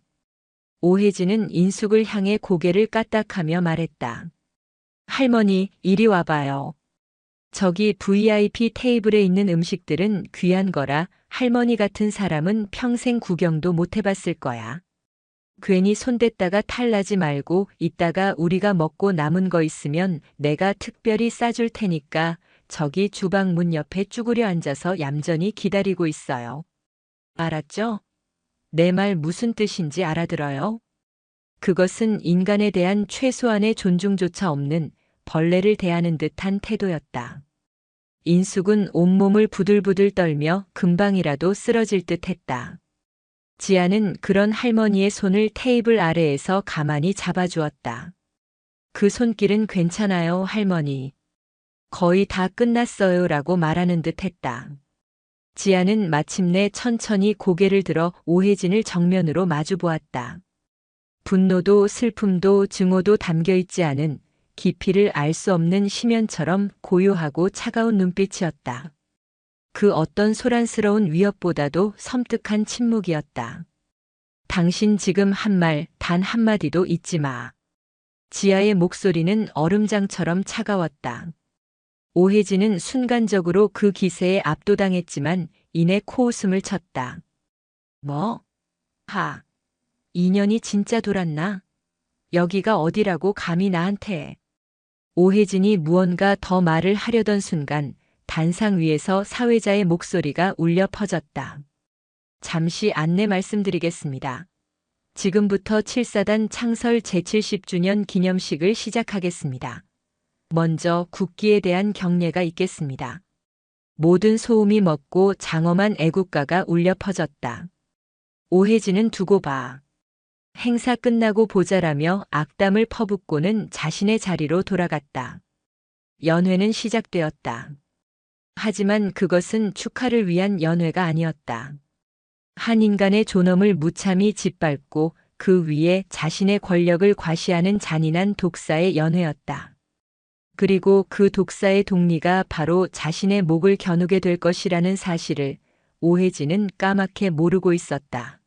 Speaker 1: 오혜진은 인숙을 향해 고개를 까딱하며 말했다. 할머니, 이리 와봐요. 저기 VIP 테이블에 있는 음식들은 귀한 거라 할머니 같은 사람은 평생 구경도 못 해봤을 거야. 괜히 손댔다가 탈나지 말고 이따가 우리가 먹고 남은 거 있으면 내가 특별히 싸줄 테니까 저기 주방 문 옆에 쭈그려 앉아서 얌전히 기다리고 있어요. 알았죠? 내 말 무슨 뜻인지 알아들어요? 그것은 인간에 대한 최소한의 존중조차 없는 벌레를 대하는 듯한 태도였다. 인숙은 온몸을 부들부들 떨며 금방이라도 쓰러질 듯 했다. 지아는 그런 할머니의 손을 테이블 아래에서 가만히 잡아주었다. 그 손길은 괜찮아요, 할머니. 거의 다 끝났어요 라고 말하는 듯 했다. 지아는 마침내 천천히 고개를 들어 오혜진을 정면으로 마주 보았다. 분노도 슬픔도 증오도 담겨있지 않은 깊이를 알 수 없는 심연처럼 고요하고 차가운 눈빛이었다. 그 어떤 소란스러운 위협보다도 섬뜩한 침묵이었다. 당신 지금 한 말, 단 한마디도 잊지 마. 지아의 목소리는 얼음장처럼 차가웠다. 오혜진은 순간적으로 그 기세에 압도당했지만 이내 코웃음을 쳤다. 뭐? 인연이 진짜 돌았나? 여기가 어디라고 감히 나한테. 오혜진이 무언가 더 말을 하려던 순간 단상 위에서 사회자의 목소리가 울려 퍼졌다. 잠시 안내 말씀드리겠습니다. 지금부터 7사단 창설 제70주년 기념식을 시작하겠습니다. 먼저 국기에 대한 경례가 있겠습니다. 모든 소음이 멎고 장엄한 애국가가 울려 퍼졌다. 오혜진은 두고 봐. 행사 끝나고 보자라며 악담을 퍼붓고는 자신의 자리로 돌아갔다. 연회는 시작되었다. 하지만 그것은 축하를 위한 연회가 아니었다. 한 인간의 존엄을 무참히 짓밟고 그 위에 자신의 권력을 과시하는 잔인한 독사의 연회였다. 그리고 그 독사의 독리가 바로 자신의 목을 겨누게 될 것이라는 사실을 오해진은 까맣게 모르고 있었다.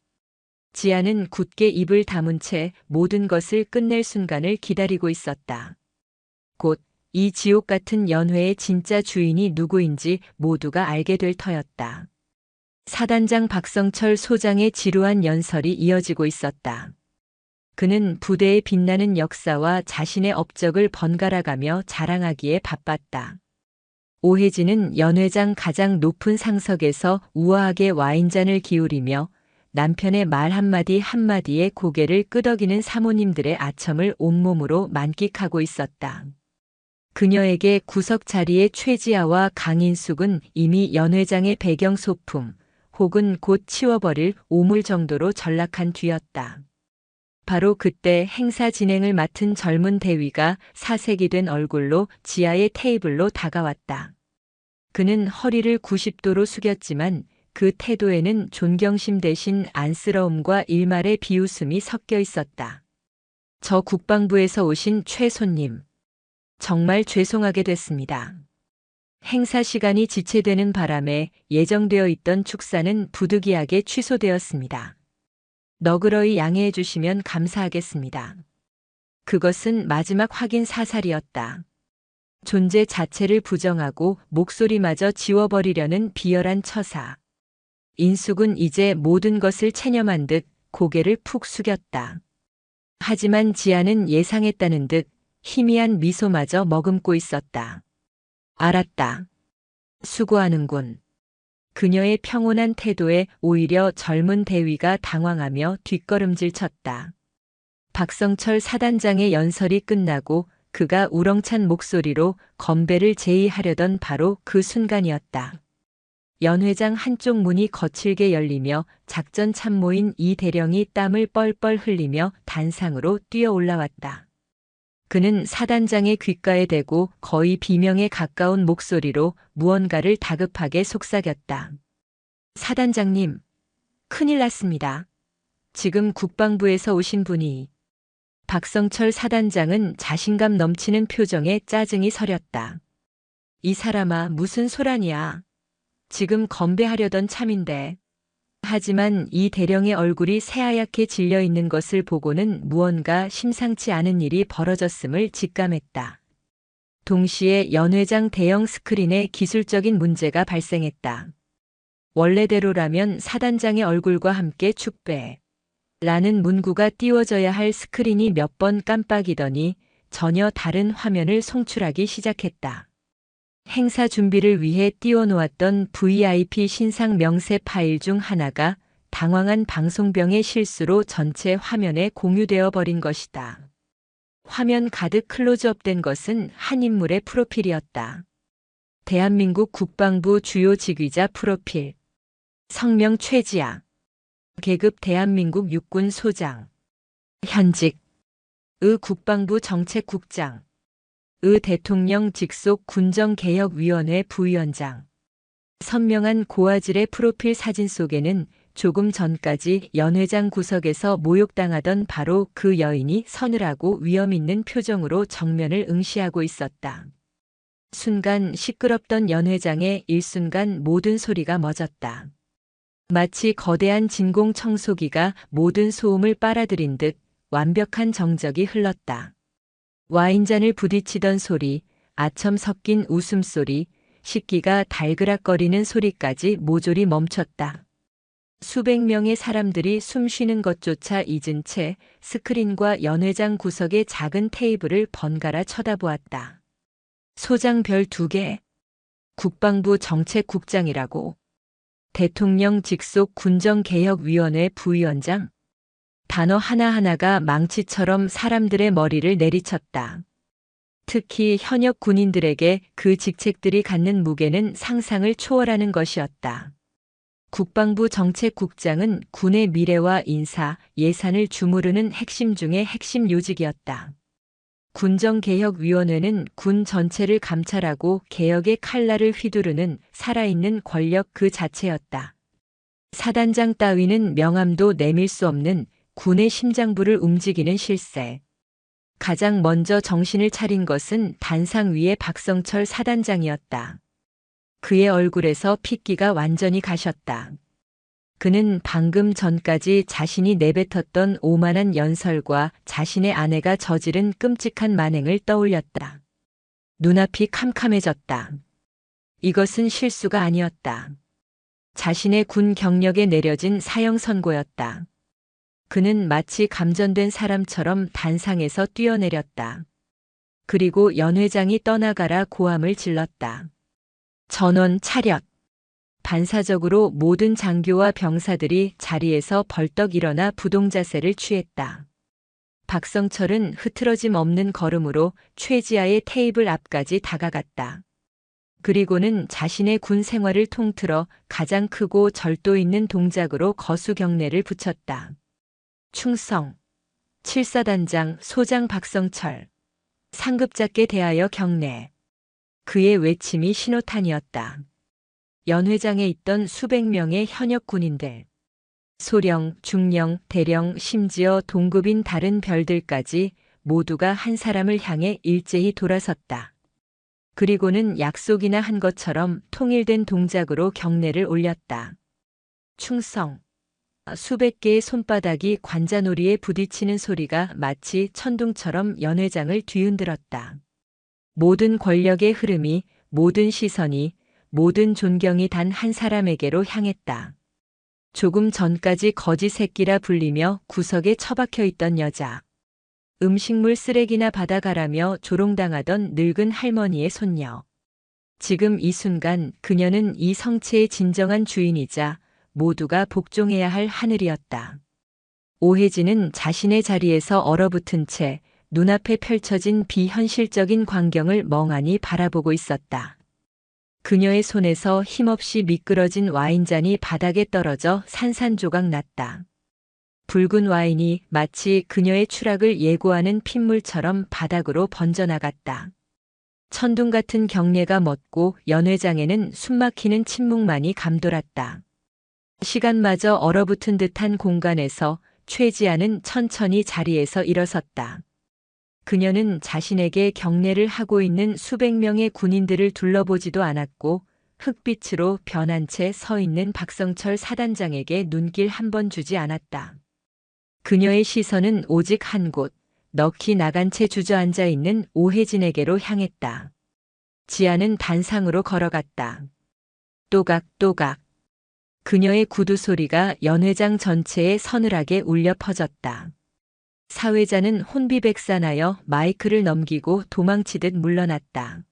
Speaker 1: 지아는 굳게 입을 다문 채 모든 것을 끝낼 순간을 기다리고 있었다. 곧 이 지옥 같은 연회의 진짜 주인이 누구인지 모두가 알게 될 터였다. 사단장 박성철 소장의 지루한 연설이 이어지고 있었다. 그는 부대의 빛나는 역사와 자신의 업적을 번갈아가며 자랑하기에 바빴다. 오혜진은 연회장 가장 높은 상석에서 우아하게 와인잔을 기울이며 남편의 말 한마디 한마디에 고개를 끄덕이는 사모님들의 아첨을 온몸으로 만끽하고 있었다. 그녀에게 구석 자리의 최지아와 강인숙은 이미 연회장의 배경 소품 혹은 곧 치워버릴 오물 정도로 전락한 뒤였다. 바로 그때 행사 진행을 맡은 젊은 대위가 사색이 된 얼굴로 지아의 테이블로 다가왔다. 그는 허리를 90도로 숙였지만 그 태도에는 존경심 대신 안쓰러움과 일말의 비웃음이 섞여 있었다. 저 국방부에서 오신 최 손님. 정말 죄송하게 됐습니다. 행사 시간이 지체되는 바람에 예정되어 있던 축사는 부득이하게 취소되었습니다. 너그러이 양해해 주시면 감사하겠습니다. 그것은 마지막 확인 사살이었다. 존재 자체를 부정하고 목소리마저 지워버리려는 비열한 처사. 인숙은 이제 모든 것을 체념한 듯 고개를 푹 숙였다. 하지만 지아는 예상했다는 듯 희미한 미소마저 머금고 있었다. 알았다. 수고하는군. 그녀의 평온한 태도에 오히려 젊은 대위가 당황하며 뒷걸음질 쳤다. 박성철 사단장의 연설이 끝나고 그가 우렁찬 목소리로 건배를 제의하려던 바로 그 순간이었다. 연회장 한쪽 문이 거칠게 열리며 작전 참모인 이 대령이 땀을 뻘뻘 흘리며 단상으로 뛰어 올라왔다. 그는 사단장의 귓가에 대고 거의 비명에 가까운 목소리로 무언가를 다급하게 속삭였다. 사단장님, 큰일 났습니다. 지금 국방부에서 오신 분이. 박성철 사단장은 자신감 넘치는 표정에 짜증이 서렸다. 이 사람아, 무슨 소란이야. 지금 건배하려던 참인데. 하지만 이 대령의 얼굴이 새하얗게 질려 있는 것을 보고는 무언가 심상치 않은 일이 벌어졌음을 직감했다. 동시에 연회장 대형 스크린에 기술적인 문제가 발생했다. 원래대로라면 사단장의 얼굴과 함께 축배 라는 문구가 띄워져야 할 스크린이 몇 번 깜빡이더니 전혀 다른 화면을 송출하기 시작했다. 행사 준비를 위해 띄워놓았던 VIP 신상 명세 파일 중 하나가 당황한 방송병의 실수로 전체 화면에 공유되어 버린 것이다. 화면 가득 클로즈업된 것은 한 인물의 프로필이었다. 대한민국 국방부 주요 직위자 프로필. 성명 최지아. 계급 대한민국 육군 소장. 현직. 의 국방부 정책국장. 의 대통령 직속 군정개혁위원회 부위원장. 선명한 고화질의 프로필 사진 속에는 조금 전까지 연회장 구석에서 모욕당하던 바로 그 여인이 서늘하고 위험 있는 표정으로 정면을 응시하고 있었다. 순간 시끄럽던 연회장에 일순간 모든 소리가 멎었다. 마치 거대한 진공 청소기가 모든 소음을 빨아들인 듯 완벽한 정적이 흘렀다. 와인잔을 부딪히던 소리, 아첨 섞인 웃음소리, 식기가 달그락거리는 소리까지 모조리 멈췄다. 수백 명의 사람들이 숨 쉬는 것조차 잊은 채 스크린과 연회장 구석의 작은 테이블을 번갈아 쳐다보았다. 소장별 2개. 국방부 정책국장이라고. 대통령 직속 군정개혁위원회 부위원장. 단어 하나하나가 망치처럼 사람들의 머리를 내리쳤다. 특히 현역 군인들에게 그 직책들이 갖는 무게는 상상을 초월하는 것이었다. 국방부 정책국장은 군의 미래와 인사, 예산을 주무르는 핵심 중의 핵심 요직이었다. 군정개혁위원회는 군 전체를 감찰하고 개혁의 칼날을 휘두르는 살아있는 권력 그 자체였다. 사단장 따위는 명함도 내밀 수 없는 군의 심장부를 움직이는 실세. 가장 먼저 정신을 차린 것은 단상 위의 박성철 사단장이었다. 그의 얼굴에서 핏기가 완전히 가셨다. 그는 방금 전까지 자신이 내뱉었던 오만한 연설과 자신의 아내가 저지른 끔찍한 만행을 떠올렸다. 눈앞이 캄캄해졌다. 이것은 실수가 아니었다. 자신의 군 경력에 내려진 사형 선고였다. 그는 마치 감전된 사람처럼 단상에서 뛰어내렸다. 그리고 연회장이 떠나가라 고함을 질렀다. 전원 차렷. 반사적으로 모든 장교와 병사들이 자리에서 벌떡 일어나 부동자세를 취했다. 박성철은 흐트러짐 없는 걸음으로 최지하의 테이블 앞까지 다가갔다. 그리고는 자신의 군 생활을 통틀어 가장 크고 절도 있는 동작으로 거수 경례를 붙였다. 충성. 7사단장 소장 박성철. 상급자께 대하여 경례. 그의 외침이 신호탄이었다. 연회장에 있던 수백 명의 현역 군인들, 소령, 중령, 대령, 심지어 동급인 다른 별들까지 모두가 한 사람을 향해 일제히 돌아섰다. 그리고는 약속이나 한 것처럼 통일된 동작으로 경례를 올렸다. 충성. 수백 개의 손바닥이 관자놀이에 부딪히는 소리가 마치 천둥처럼 연회장을 뒤흔들었다. 모든 권력의 흐름이, 모든 시선이, 모든 존경이 단 한 사람에게로 향했다. 조금 전까지 거지 새끼라 불리며 구석에 처박혀 있던 여자. 음식물 쓰레기나 받아가라며 조롱당하던 늙은 할머니의 손녀. 지금 이 순간 그녀는 이 성체의 진정한 주인이자 모두가 복종해야 할 하늘이었다. 오혜진은 자신의 자리에서 얼어붙은 채 눈앞에 펼쳐진 비현실적인 광경을 멍하니 바라보고 있었다. 그녀의 손에서 힘없이 미끄러진 와인잔이 바닥에 떨어져 산산조각 났다. 붉은 와인이 마치 그녀의 추락을 예고하는 핏물처럼 바닥으로 번져나갔다. 천둥 같은 경례가 멎고 연회장에는 숨막히는 침묵만이 감돌았다. 시간마저 얼어붙은 듯한 공간에서 최지아는 천천히 자리에서 일어섰다. 그녀는 자신에게 경례를 하고 있는 수백 명의 군인들을 둘러보지도 않았고 흙빛으로 변한 채 서 있는 박성철 사단장에게 눈길 한 번 주지 않았다. 그녀의 시선은 오직 한 곳, 넋이 나간 채 주저앉아 있는 오혜진에게로 향했다. 지아는 단상으로 걸어갔다. 또각또각. 그녀의 구두 소리가 연회장 전체에 서늘하게 울려 퍼졌다. 사회자는 혼비백산하여 마이크를 넘기고 도망치듯 물러났다.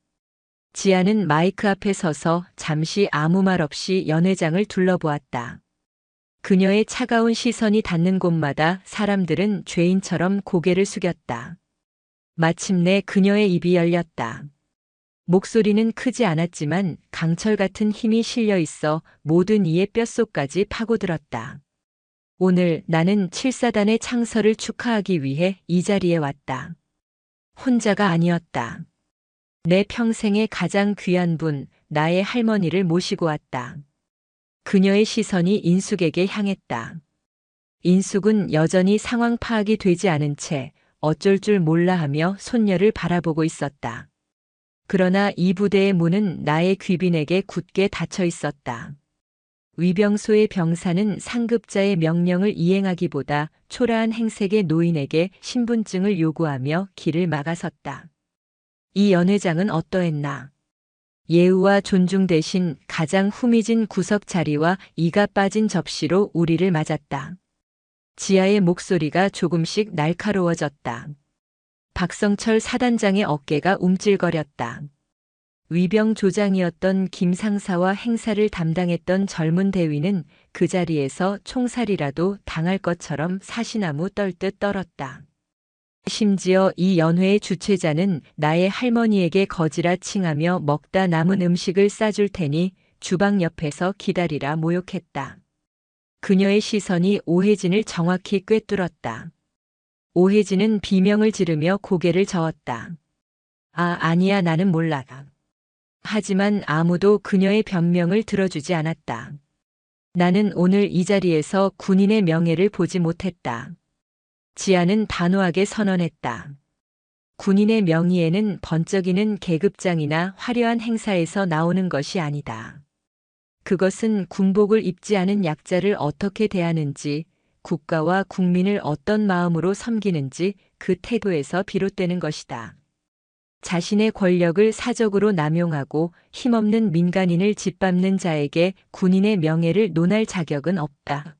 Speaker 1: 지아는 마이크 앞에 서서 잠시 아무 말 없이 연회장을 둘러보았다. 그녀의 차가운 시선이 닿는 곳마다 사람들은 죄인처럼 고개를 숙였다. 마침내 그녀의 입이 열렸다. 목소리는 크지 않았지만 강철 같은 힘이 실려 있어 모든 이의 뼛속까지 파고들었다. 오늘 나는 7사단의 창설을 축하하기 위해 이 자리에 왔다. 혼자가 아니었다. 내 평생의 가장 귀한 분, 나의 할머니를 모시고 왔다. 그녀의 시선이 인숙에게 향했다. 인숙은 여전히 상황 파악이 되지 않은 채 어쩔 줄 몰라 하며 손녀를 바라보고 있었다. 그러나 이 부대의 문은 나의 귀빈에게 굳게 닫혀 있었다. 위병소의 병사는 상급자의 명령을 이행하기보다 초라한 행색의 노인에게 신분증을 요구하며 길을 막아섰다. 이 연회장은 어떠했나? 예우와 존중 대신 가장 후미진 구석 자리와 이가 빠진 접시로 우리를 맞았다. 지아의 목소리가 조금씩 날카로워졌다. 박성철 사단장의 어깨가 움찔거렸다. 위병 조장이었던 김 상사와 행사를 담당했던 젊은 대위는 그 자리에서 총살이라도 당할 것처럼 사시나무 떨듯 떨었다. 심지어 이 연회의 주최자는 나의 할머니에게 거지라 칭하며 먹다 남은 음식을 싸줄 테니 주방 옆에서 기다리라 모욕했다. 그녀의 시선이 오혜진을 정확히 꿰뚫었다. 오혜진은 비명을 지르며 고개를 저었다. 아니야, 나는 몰라. 하지만 아무도 그녀의 변명을 들어주지 않았다. 나는 오늘 이 자리에서 군인의 명예를 보지 못했다. 지아는 단호하게 선언했다. 군인의 명예는 번쩍이는 계급장이나 화려한 행사에서 나오는 것이 아니다. 그것은 군복을 입지 않은 약자를 어떻게 대하는지, 국가와 국민을 어떤 마음으로 섬기는지 그 태도에서 비롯되는 것이다. 자신의 권력을 사적으로 남용하고 힘없는 민간인을 짓밟는 자에게 군인의 명예를 논할 자격은 없다.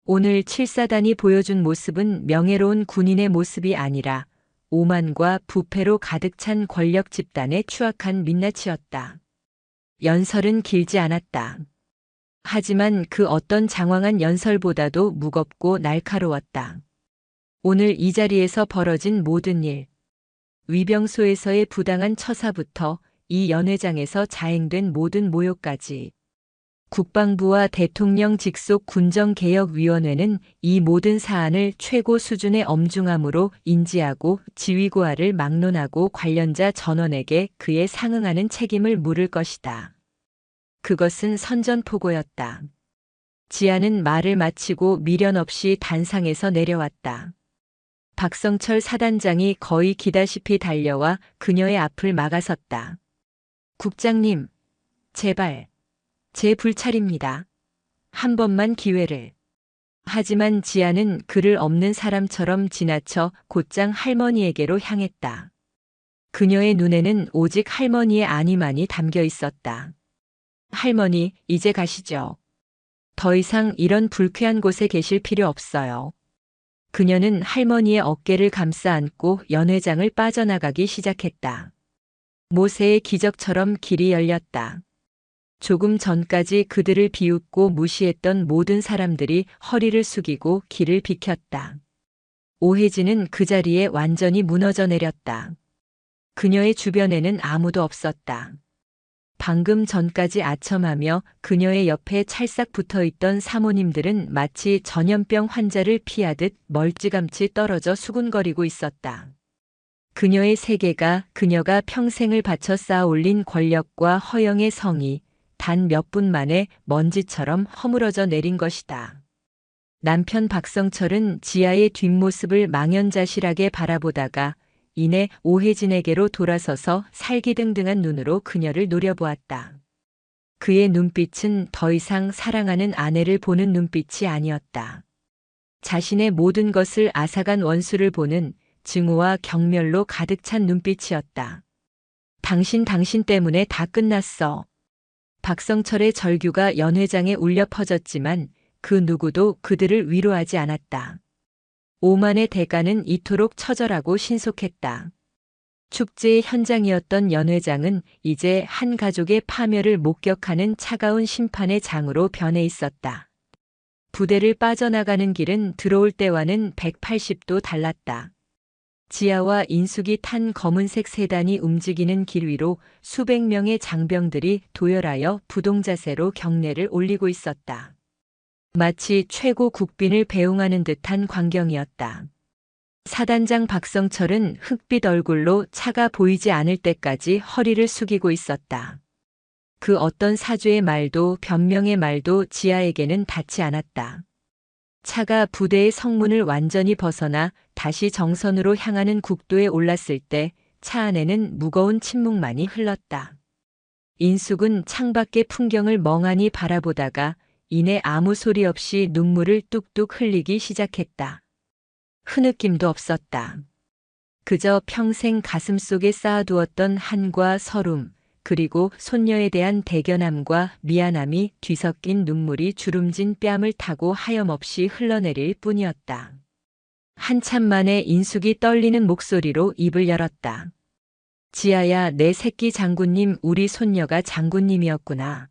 Speaker 1: 오늘 칠사단이 보여준 모습은 명예로운 군인의 모습이 아니라 오만과 부패로 가득 찬 권력 집단의 추악한 민낯이었다. 연설은 길지 않았다. 하지만 그 어떤 장황한 연설보다도 무겁고 날카로웠다. 오늘 이 자리에서 벌어진 모든 일, 위병소에서의 부당한 처사부터 이 연회장에서 자행된 모든 모욕까지, 국방부와 대통령 직속 군정개혁위원회는 이 모든 사안을 최고 수준의 엄중함으로 인지하고 지휘고하를 막론하고 관련자 전원에게 그에 상응하는 책임을 물을 것이다. 그것은 선전포고였다. 지아는 말을 마치고 미련 없이 단상에서 내려왔다. 박성철 사단장이 거의 기다시피 달려와 그녀의 앞을 막아섰다. 국장님, 제발, 제 불찰입니다. 한 번만 기회를. 하지만 지아는 그를 없는 사람처럼 지나쳐 곧장 할머니에게로 향했다. 그녀의 눈에는 오직 할머니의 안위만이 담겨 있었다. 할머니, 이제 가시죠. 더 이상 이런 불쾌한 곳에 계실 필요 없어요. 그녀는 할머니의 어깨를 감싸 안고 연회장을 빠져나가기 시작했다. 모세의 기적처럼 길이 열렸다. 조금 전까지 그들을 비웃고 무시했던 모든 사람들이 허리를 숙이고 길을 비켰다. 오혜진은 그 자리에 완전히 무너져 내렸다. 그녀의 주변에는 아무도 없었다. 방금 전까지 아첨하며 그녀의 옆에 찰싹 붙어있던 사모님들은 마치 전염병 환자를 피하듯 멀찌감치 떨어져 수군거리고 있었다. 그녀의 세계가, 그녀가 평생을 바쳐 쌓아 올린 권력과 허영의 성이 단 몇 분 만에 먼지처럼 허물어져 내린 것이다. 남편 박성철은 지아의 뒷모습을 망연자실하게 바라보다가 이내 오혜진에게로 돌아서서 살기등등한 눈으로 그녀를 노려보았다. 그의 눈빛은 더 이상 사랑하는 아내를 보는 눈빛이 아니었다. 자신의 모든 것을 앗아간 원수를 보는 증오와 경멸로 가득 찬 눈빛이었다. 당신 때문에 다 끝났어. 박성철의 절규가 연회장에 울려 퍼졌지만 그 누구도 그들을 위로하지 않았다. 오만의 대가는 이토록 처절하고 신속했다. 축제의 현장이었던 연회장은 이제 한 가족의 파멸을 목격하는 차가운 심판의 장으로 변해 있었다. 부대를 빠져나가는 길은 들어올 때와는 180도 달랐다. 지아와 인숙이 탄 검은색 세단이 움직이는 길 위로 수백 명의 장병들이 도열하여 부동자세로 경례를 올리고 있었다. 마치 최고 국빈을 배웅하는 듯한 광경이었다. 사단장 박성철은 흑빛 얼굴로 차가 보이지 않을 때까지 허리를 숙이고 있었다. 그 어떤 사죄의 말도 변명의 말도 지아에게는 닿지 않았다. 차가 부대의 성문을 완전히 벗어나 다시 정선으로 향하는 국도에 올랐을 때 차 안에는 무거운 침묵만이 흘렀다. 인숙은 창밖의 풍경을 멍하니 바라보다가 이내 아무 소리 없이 눈물을 뚝뚝 흘리기 시작했다. 흐느낌도 없었다. 그저 평생 가슴속에 쌓아두었던 한과 서름, 그리고 손녀에 대한 대견함과 미안함이 뒤섞인 눈물이 주름진 뺨을 타고 하염없이 흘러내릴 뿐이었다. 한참 만에 인숙이 떨리는 목소리로 입을 열었다. 지아야, 내 새끼 장군님, 우리 손녀가 장군님이었구나.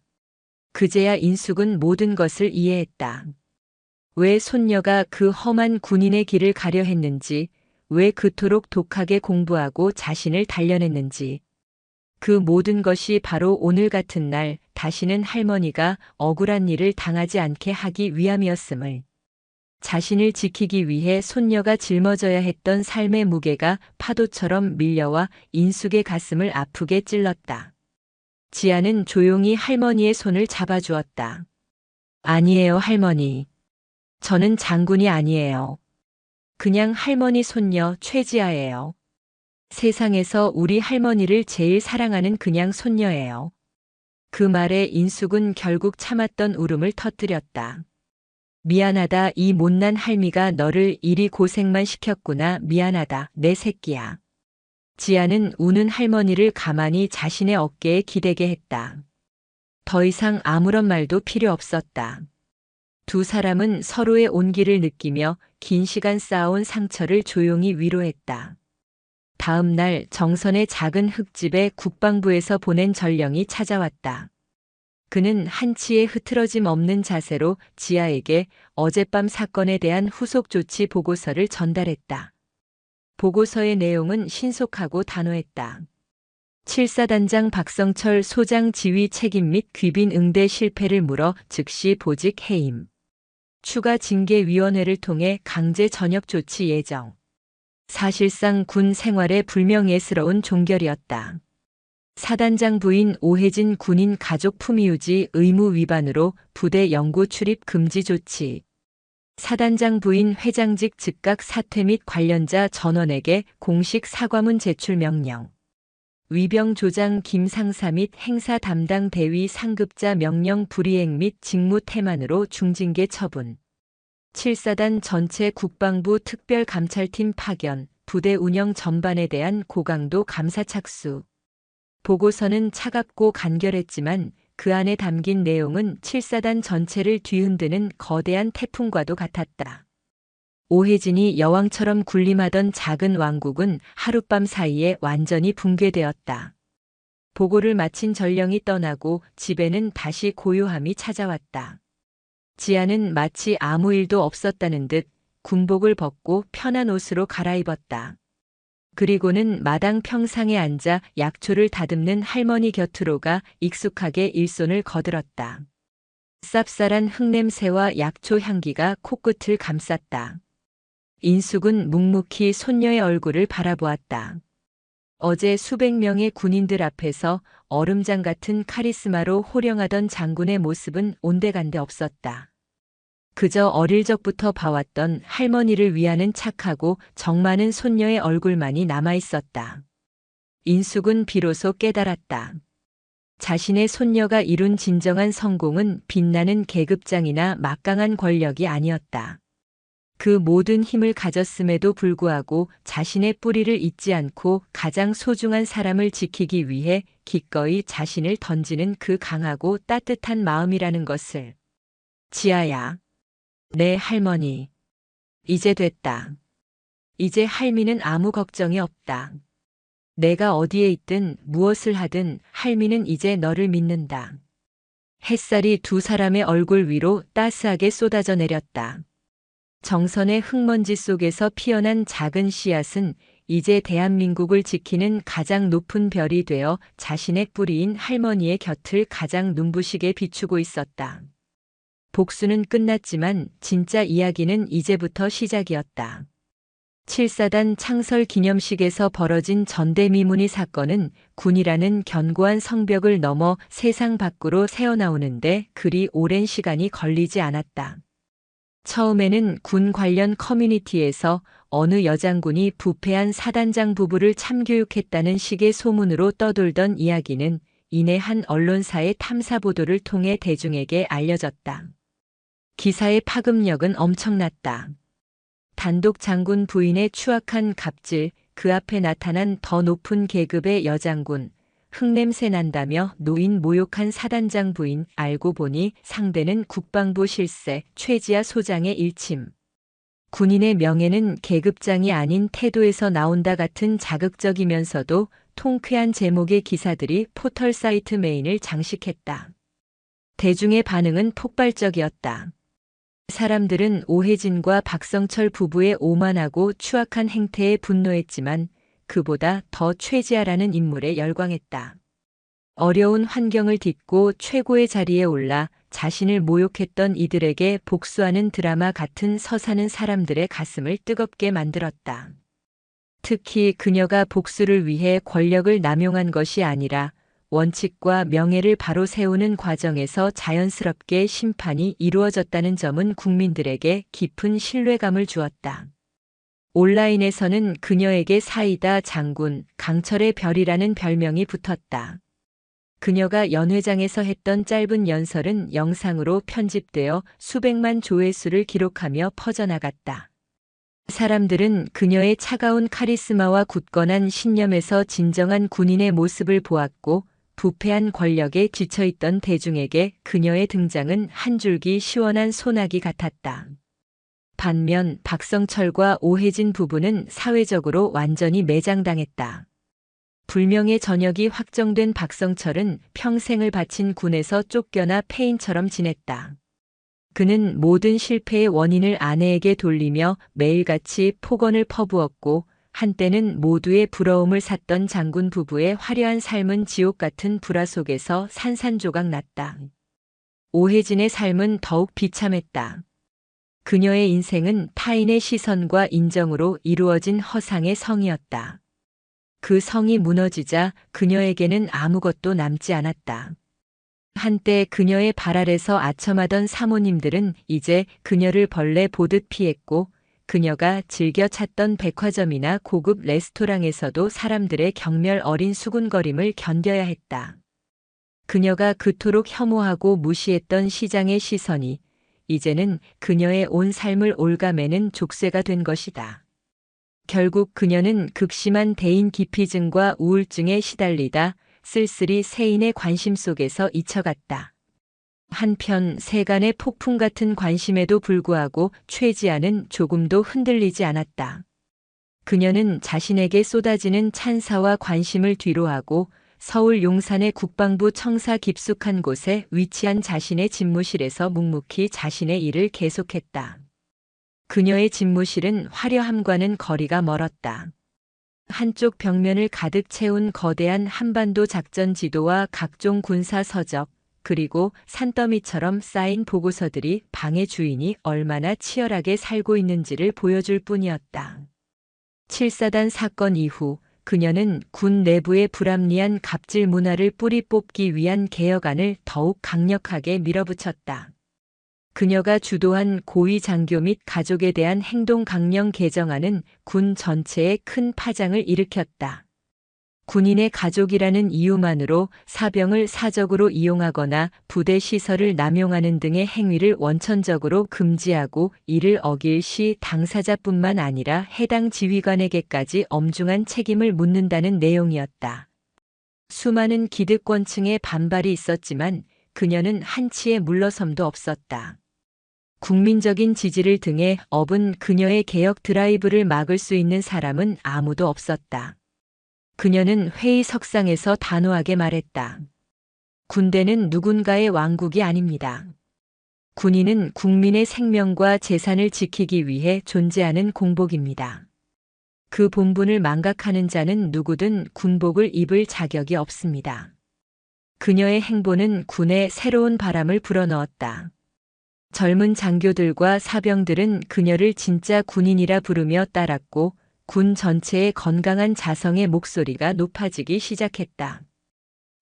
Speaker 1: 그제야 인숙은 모든 것을 이해했다. 왜 손녀가 그 험한 군인의 길을 가려 했는지, 왜 그토록 독하게 공부하고 자신을 단련했는지. 그 모든 것이 바로 오늘 같은 날 다시는 할머니가 억울한 일을 당하지 않게 하기 위함이었음을. 자신을 지키기 위해 손녀가 짊어져야 했던 삶의 무게가 파도처럼 밀려와 인숙의 가슴을 아프게 찔렀다. 지아는 조용히 할머니의 손을 잡아주었다. 아니에요, 할머니. 저는 장군이 아니에요. 그냥 할머니 손녀 최지아예요. 세상에서 우리 할머니를 제일 사랑하는 그냥 손녀예요. 그 말에 인숙은 결국 참았던 울음을 터뜨렸다. 미안하다, 이 못난 할미가 너를 이리 고생만 시켰구나. 미안하다, 내 새끼야. 지아는 우는 할머니를 가만히 자신의 어깨에 기대게 했다. 더 이상 아무런 말도 필요 없었다. 두 사람은 서로의 온기를 느끼며 긴 시간 쌓아온 상처를 조용히 위로했다. 다음 날 정선의 작은 흙집에 국방부에서 보낸 전령이 찾아왔다. 그는 한치의 흐트러짐 없는 자세로 지아에게 어젯밤 사건에 대한 후속 조치 보고서를 전달했다. 보고서의 내용은 신속하고 단호했다. 7사단장 박성철 소장 지휘 책임 및 귀빈 응대 실패를 물어 즉시 보직 해임. 추가 징계위원회를 통해 강제 전역 조치 예정. 사실상 군 생활에 불명예스러운 종결이었다. 사단장 부인 오혜진 군인 가족 품위유지 의무 위반으로 부대 영구 출입 금지 조치. 사단장 부인 회장직 즉각 사퇴 및 관련자 전원에게 공식 사과문 제출 명령. 위병 조장 김상사 및 행사 담당 대위 상급자 명령 불이행 및 직무 태만으로 중징계 처분. 7사단 전체 국방부 특별감찰팀 파견, 부대 운영 전반에 대한 고강도 감사 착수. 보고서는 차갑고 간결했지만 그 안에 담긴 내용은 7사단 전체를 뒤흔드는 거대한 태풍과도 같았다. 오혜진이 여왕처럼 군림하던 작은 왕국은 하룻밤 사이에 완전히 붕괴되었다. 보고를 마친 전령이 떠나고 집에는 다시 고요함이 찾아왔다. 지아는 마치 아무 일도 없었다는 듯 군복을 벗고 편한 옷으로 갈아입었다. 그리고는 마당 평상에 앉아 약초를 다듬는 할머니 곁으로 가 익숙하게 일손을 거들었다. 쌉쌀한 흙냄새와 약초 향기가 코끝을 감쌌다. 인숙은 묵묵히 손녀의 얼굴을 바라보았다. 어제 수백 명의 군인들 앞에서 얼음장 같은 카리스마로 호령하던 장군의 모습은 온데간데 없었다. 그저 어릴 적부터 봐왔던 할머니를 위하는 착하고 정 많은 손녀의 얼굴만이 남아있었다. 인숙은 비로소 깨달았다. 자신의 손녀가 이룬 진정한 성공은 빛나는 계급장이나 막강한 권력이 아니었다. 그 모든 힘을 가졌음에도 불구하고 자신의 뿌리를 잊지 않고 가장 소중한 사람을 지키기 위해 기꺼이 자신을 던지는 그 강하고 따뜻한 마음이라는 것을. 지아야. 내 할머니. 이제 됐다. 이제 할미는 아무 걱정이 없다. 내가 어디에 있든 무엇을 하든 할미는 이제 너를 믿는다. 햇살이 두 사람의 얼굴 위로 따스하게 쏟아져 내렸다. 정선의 흙먼지 속에서 피어난 작은 씨앗은 이제 대한민국을 지키는 가장 높은 별이 되어 자신의 뿌리인 할머니의 곁을 가장 눈부시게 비추고 있었다. 복수는 끝났지만 진짜 이야기는 이제부터 시작이었다. 7사단 창설 기념식에서 벌어진 전대미문이 사건은 군이라는 견고한 성벽을 넘어 세상 밖으로 새어나오는데 그리 오랜 시간이 걸리지 않았다. 처음에는 군 관련 커뮤니티에서 어느 여장군이 부패한 사단장 부부를 참교육했다는 식의 소문으로 떠돌던 이야기는 이내 한 언론사의 탐사 보도를 통해 대중에게 알려졌다. 기사의 파급력은 엄청났다. 단독 장군 부인의 추악한 갑질, 그 앞에 나타난 더 높은 계급의 여장군, 흙냄새 난다며 노인 모욕한 사단장 부인, 알고 보니 상대는 국방부 실세 최지아 소장의 일침. 군인의 명예는 계급장이 아닌 태도에서 나온다 같은 자극적이면서도 통쾌한 제목의 기사들이 포털 사이트 메인을 장식했다. 대중의 반응은 폭발적이었다. 사람들은 오혜진과 박성철 부부의 오만하고 추악한 행태에 분노했지만 그보다 더 최지아라는 인물에 열광했다. 어려운 환경을 딛고 최고의 자리에 올라 자신을 모욕했던 이들에게 복수하는 드라마 같은 서사는 사람들의 가슴을 뜨겁게 만들었다. 특히 그녀가 복수를 위해 권력을 남용한 것이 아니라 원칙과 명예를 바로 세우는 과정에서 자연스럽게 심판이 이루어졌다는 점은 국민들에게 깊은 신뢰감을 주었다. 온라인에서는 그녀에게 사이다 장군, 강철의 별이라는 별명이 붙었다. 그녀가 연회장에서 했던 짧은 연설은 영상으로 편집되어 수백만 조회수를 기록하며 퍼져나갔다. 사람들은 그녀의 차가운 카리스마와 굳건한 신념에서 진정한 군인의 모습을 보았고, 부패한 권력에 지쳐있던 대중에게 그녀의 등장은 한 줄기 시원한 소나기 같았다. 반면 박성철과 오해진 부부는 사회적으로 완전히 매장당했다. 불명예 전역이 확정된 박성철은 평생을 바친 군에서 쫓겨나 폐인처럼 지냈다. 그는 모든 실패의 원인을 아내에게 돌리며 매일같이 폭언을 퍼부었고, 한때는 모두의 부러움을 샀던 장군 부부의 화려한 삶은 지옥 같은 불화 속에서 산산조각 났다. 오해진의 삶은 더욱 비참했다. 그녀의 인생은 타인의 시선과 인정으로 이루어진 허상의 성이었다. 그 성이 무너지자 그녀에게는 아무것도 남지 않았다. 한때 그녀의 발 아래서 아첨하던 사모님들은 이제 그녀를 벌레 보듯 피했고, 그녀가 즐겨 찾던 백화점이나 고급 레스토랑에서도 사람들의 경멸 어린 수군거림을 견뎌야 했다. 그녀가 그토록 혐오하고 무시했던 시장의 시선이 이제는 그녀의 온 삶을 옭아매는 족쇄가 된 것이다. 결국 그녀는 극심한 대인 기피증과 우울증에 시달리다 쓸쓸히 세인의 관심 속에서 잊혀갔다. 한편 세간의 폭풍 같은 관심에도 불구하고 최지아는 조금도 흔들리지 않았다. 그녀는 자신에게 쏟아지는 찬사와 관심을 뒤로하고 서울 용산의 국방부 청사 깊숙한 곳에 위치한 자신의 집무실에서 묵묵히 자신의 일을 계속했다. 그녀의 집무실은 화려함과는 거리가 멀었다. 한쪽 벽면을 가득 채운 거대한 한반도 작전 지도와 각종 군사 서적, 그리고 산더미처럼 쌓인 보고서들이 방의 주인이 얼마나 치열하게 살고 있는지를 보여줄 뿐이었다. 7사단 사건 이후 그녀는 군 내부의 불합리한 갑질 문화를 뿌리 뽑기 위한 개혁안을 더욱 강력하게 밀어붙였다. 그녀가 주도한 고위 장교 및 가족에 대한 행동 강령 개정안은 군 전체에 큰 파장을 일으켰다. 군인의 가족이라는 이유만으로 사병을 사적으로 이용하거나 부대 시설을 남용하는 등의 행위를 원천적으로 금지하고, 이를 어길 시 당사자뿐만 아니라 해당 지휘관에게까지 엄중한 책임을 묻는다는 내용이었다. 수많은 기득권층의 반발이 있었지만 그녀는 한치의 물러섬도 없었다. 국민적인 지지를 등에 업은 그녀의 개혁 드라이브를 막을 수 있는 사람은 아무도 없었다. 그녀는 회의석상에서 단호하게 말했다. 군대는 누군가의 왕국이 아닙니다. 군인은 국민의 생명과 재산을 지키기 위해 존재하는 공복입니다. 그 본분을 망각하는 자는 누구든 군복을 입을 자격이 없습니다. 그녀의 행보는 군에 새로운 바람을 불어넣었다. 젊은 장교들과 사병들은 그녀를 진짜 군인이라 부르며 따랐고, 군 전체의 건강한 자성의 목소리가 높아지기 시작했다.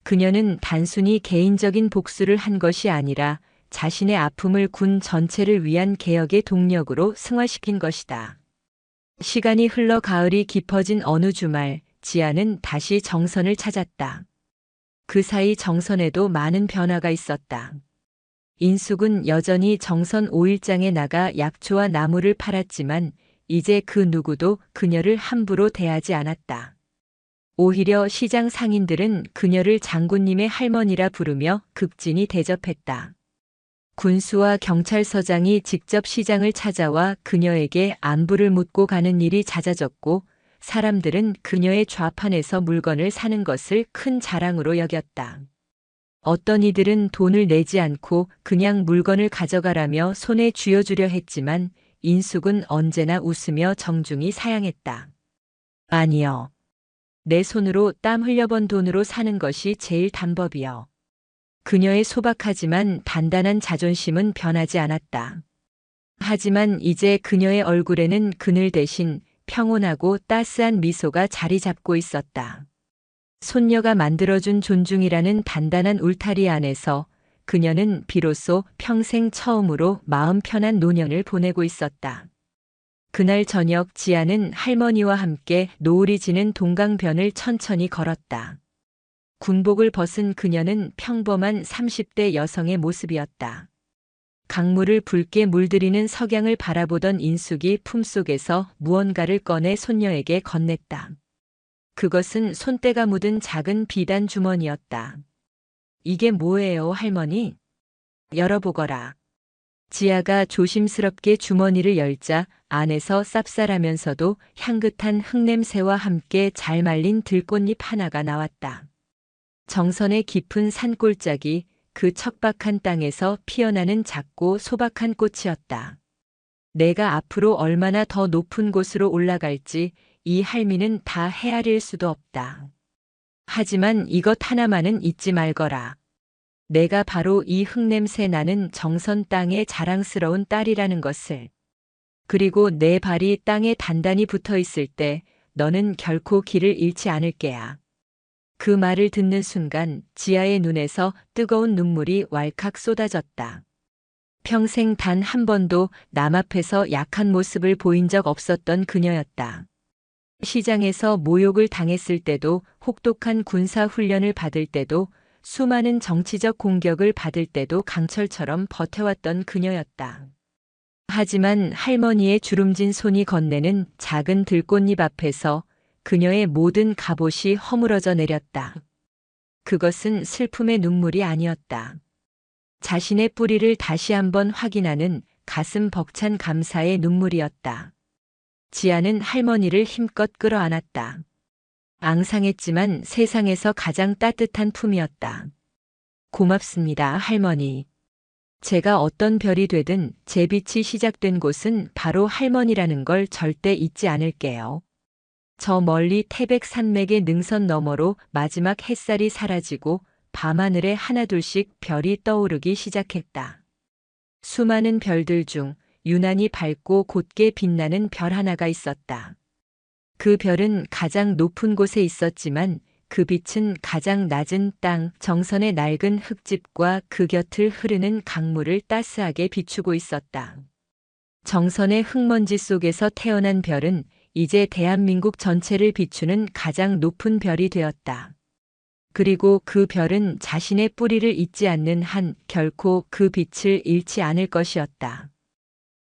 Speaker 1: 그녀는 단순히 개인적인 복수를 한 것이 아니라 자신의 아픔을 군 전체를 위한 개혁의 동력으로 승화시킨 것이다. 시간이 흘러 가을이 깊어진 어느 주말, 지아는 다시 정선을 찾았다. 그 사이 정선에도 많은 변화가 있었다. 인숙은 여전히 정선 5일장에 나가 약초와 나무를 팔았지만 이제 그 누구도 그녀를 함부로 대하지 않았다. 오히려 시장 상인들은 그녀를 장군님의 할머니라 부르며 극진히 대접했다. 군수와 경찰서장이 직접 시장을 찾아와 그녀에게 안부를 묻고 가는 일이 잦아졌고, 사람들은 그녀의 좌판에서 물건을 사는 것을 큰 자랑으로 여겼다. 어떤 이들은 돈을 내지 않고 그냥 물건을 가져가라며 손에 쥐어주려 했지만 인숙은 언제나 웃으며 정중히 사양했다. 아니요. 내 손으로 땀 흘려번 돈으로 사는 것이 제일 단법이요. 그녀의 소박하지만 단단한 자존심은 변하지 않았다. 하지만 이제 그녀의 얼굴에는 그늘 대신 평온하고 따스한 미소가 자리 잡고 있었다. 손녀가 만들어준 존중이라는 단단한 울타리 안에서 그녀는 비로소 평생 처음으로 마음 편한 노년을 보내고 있었다. 그날 저녁 지아는 할머니와 함께 노을이 지는 동강변을 천천히 걸었다. 군복을 벗은 그녀는 평범한 30대 여성의 모습이었다. 강물을 붉게 물들이는 석양을 바라보던 인숙이 품속에서 무언가를 꺼내 손녀에게 건넸다. 그것은 손때가 묻은 작은 비단 주머니였다. 이게 뭐예요, 할머니? 열어보거라. 지아가 조심스럽게 주머니를 열자 안에서 쌉쌀하면서도 향긋한 흙냄새와 함께 잘 말린 들꽃잎 하나가 나왔다. 정선의 깊은 산골짜기, 그 척박한 땅에서 피어나는 작고 소박한 꽃이었다. 내가 앞으로 얼마나 더 높은 곳으로 올라갈지 이 할미는 다 헤아릴 수도 없다. 하지만 이것 하나만은 잊지 말거라. 내가 바로 이 흙냄새 나는 정선 땅의 자랑스러운 딸이라는 것을. 그리고 내 발이 땅에 단단히 붙어 있을 때 너는 결코 길을 잃지 않을 게야. 그 말을 듣는 순간 지아의 눈에서 뜨거운 눈물이 왈칵 쏟아졌다. 평생 단 한 번도 남 앞에서 약한 모습을 보인 적 없었던 그녀였다. 시장에서 모욕을 당했을 때도, 혹독한 군사 훈련을 받을 때도, 수많은 정치적 공격을 받을 때도 강철처럼 버텨왔던 그녀였다. 하지만 할머니의 주름진 손이 건네는 작은 들꽃잎 앞에서 그녀의 모든 갑옷이 허물어져 내렸다. 그것은 슬픔의 눈물이 아니었다. 자신의 뿌리를 다시 한번 확인하는 가슴 벅찬 감사의 눈물이었다. 지아는 할머니를 힘껏 끌어안았다. 앙상했지만 세상에서 가장 따뜻한 품이었다. 고맙습니다, 할머니. 제가 어떤 별이 되든 제 빛이 시작된 곳은 바로 할머니라는 걸 절대 잊지 않을게요. 저 멀리 태백 산맥의 능선 너머로 마지막 햇살이 사라지고 밤하늘에 하나둘씩 별이 떠오르기 시작했다. 수많은 별들 중 유난히 밝고 곧게 빛나는 별 하나가 있었다. 그 별은 가장 높은 곳에 있었지만 그 빛은 가장 낮은 땅 정선의 낡은 흙집과 그 곁을 흐르는 강물을 따스하게 비추고 있었다. 정선의 흙먼지 속에서 태어난 별은 이제 대한민국 전체를 비추는 가장 높은 별이 되었다. 그리고 그 별은 자신의 뿌리를 잊지 않는 한 결코 그 빛을 잃지 않을 것이었다.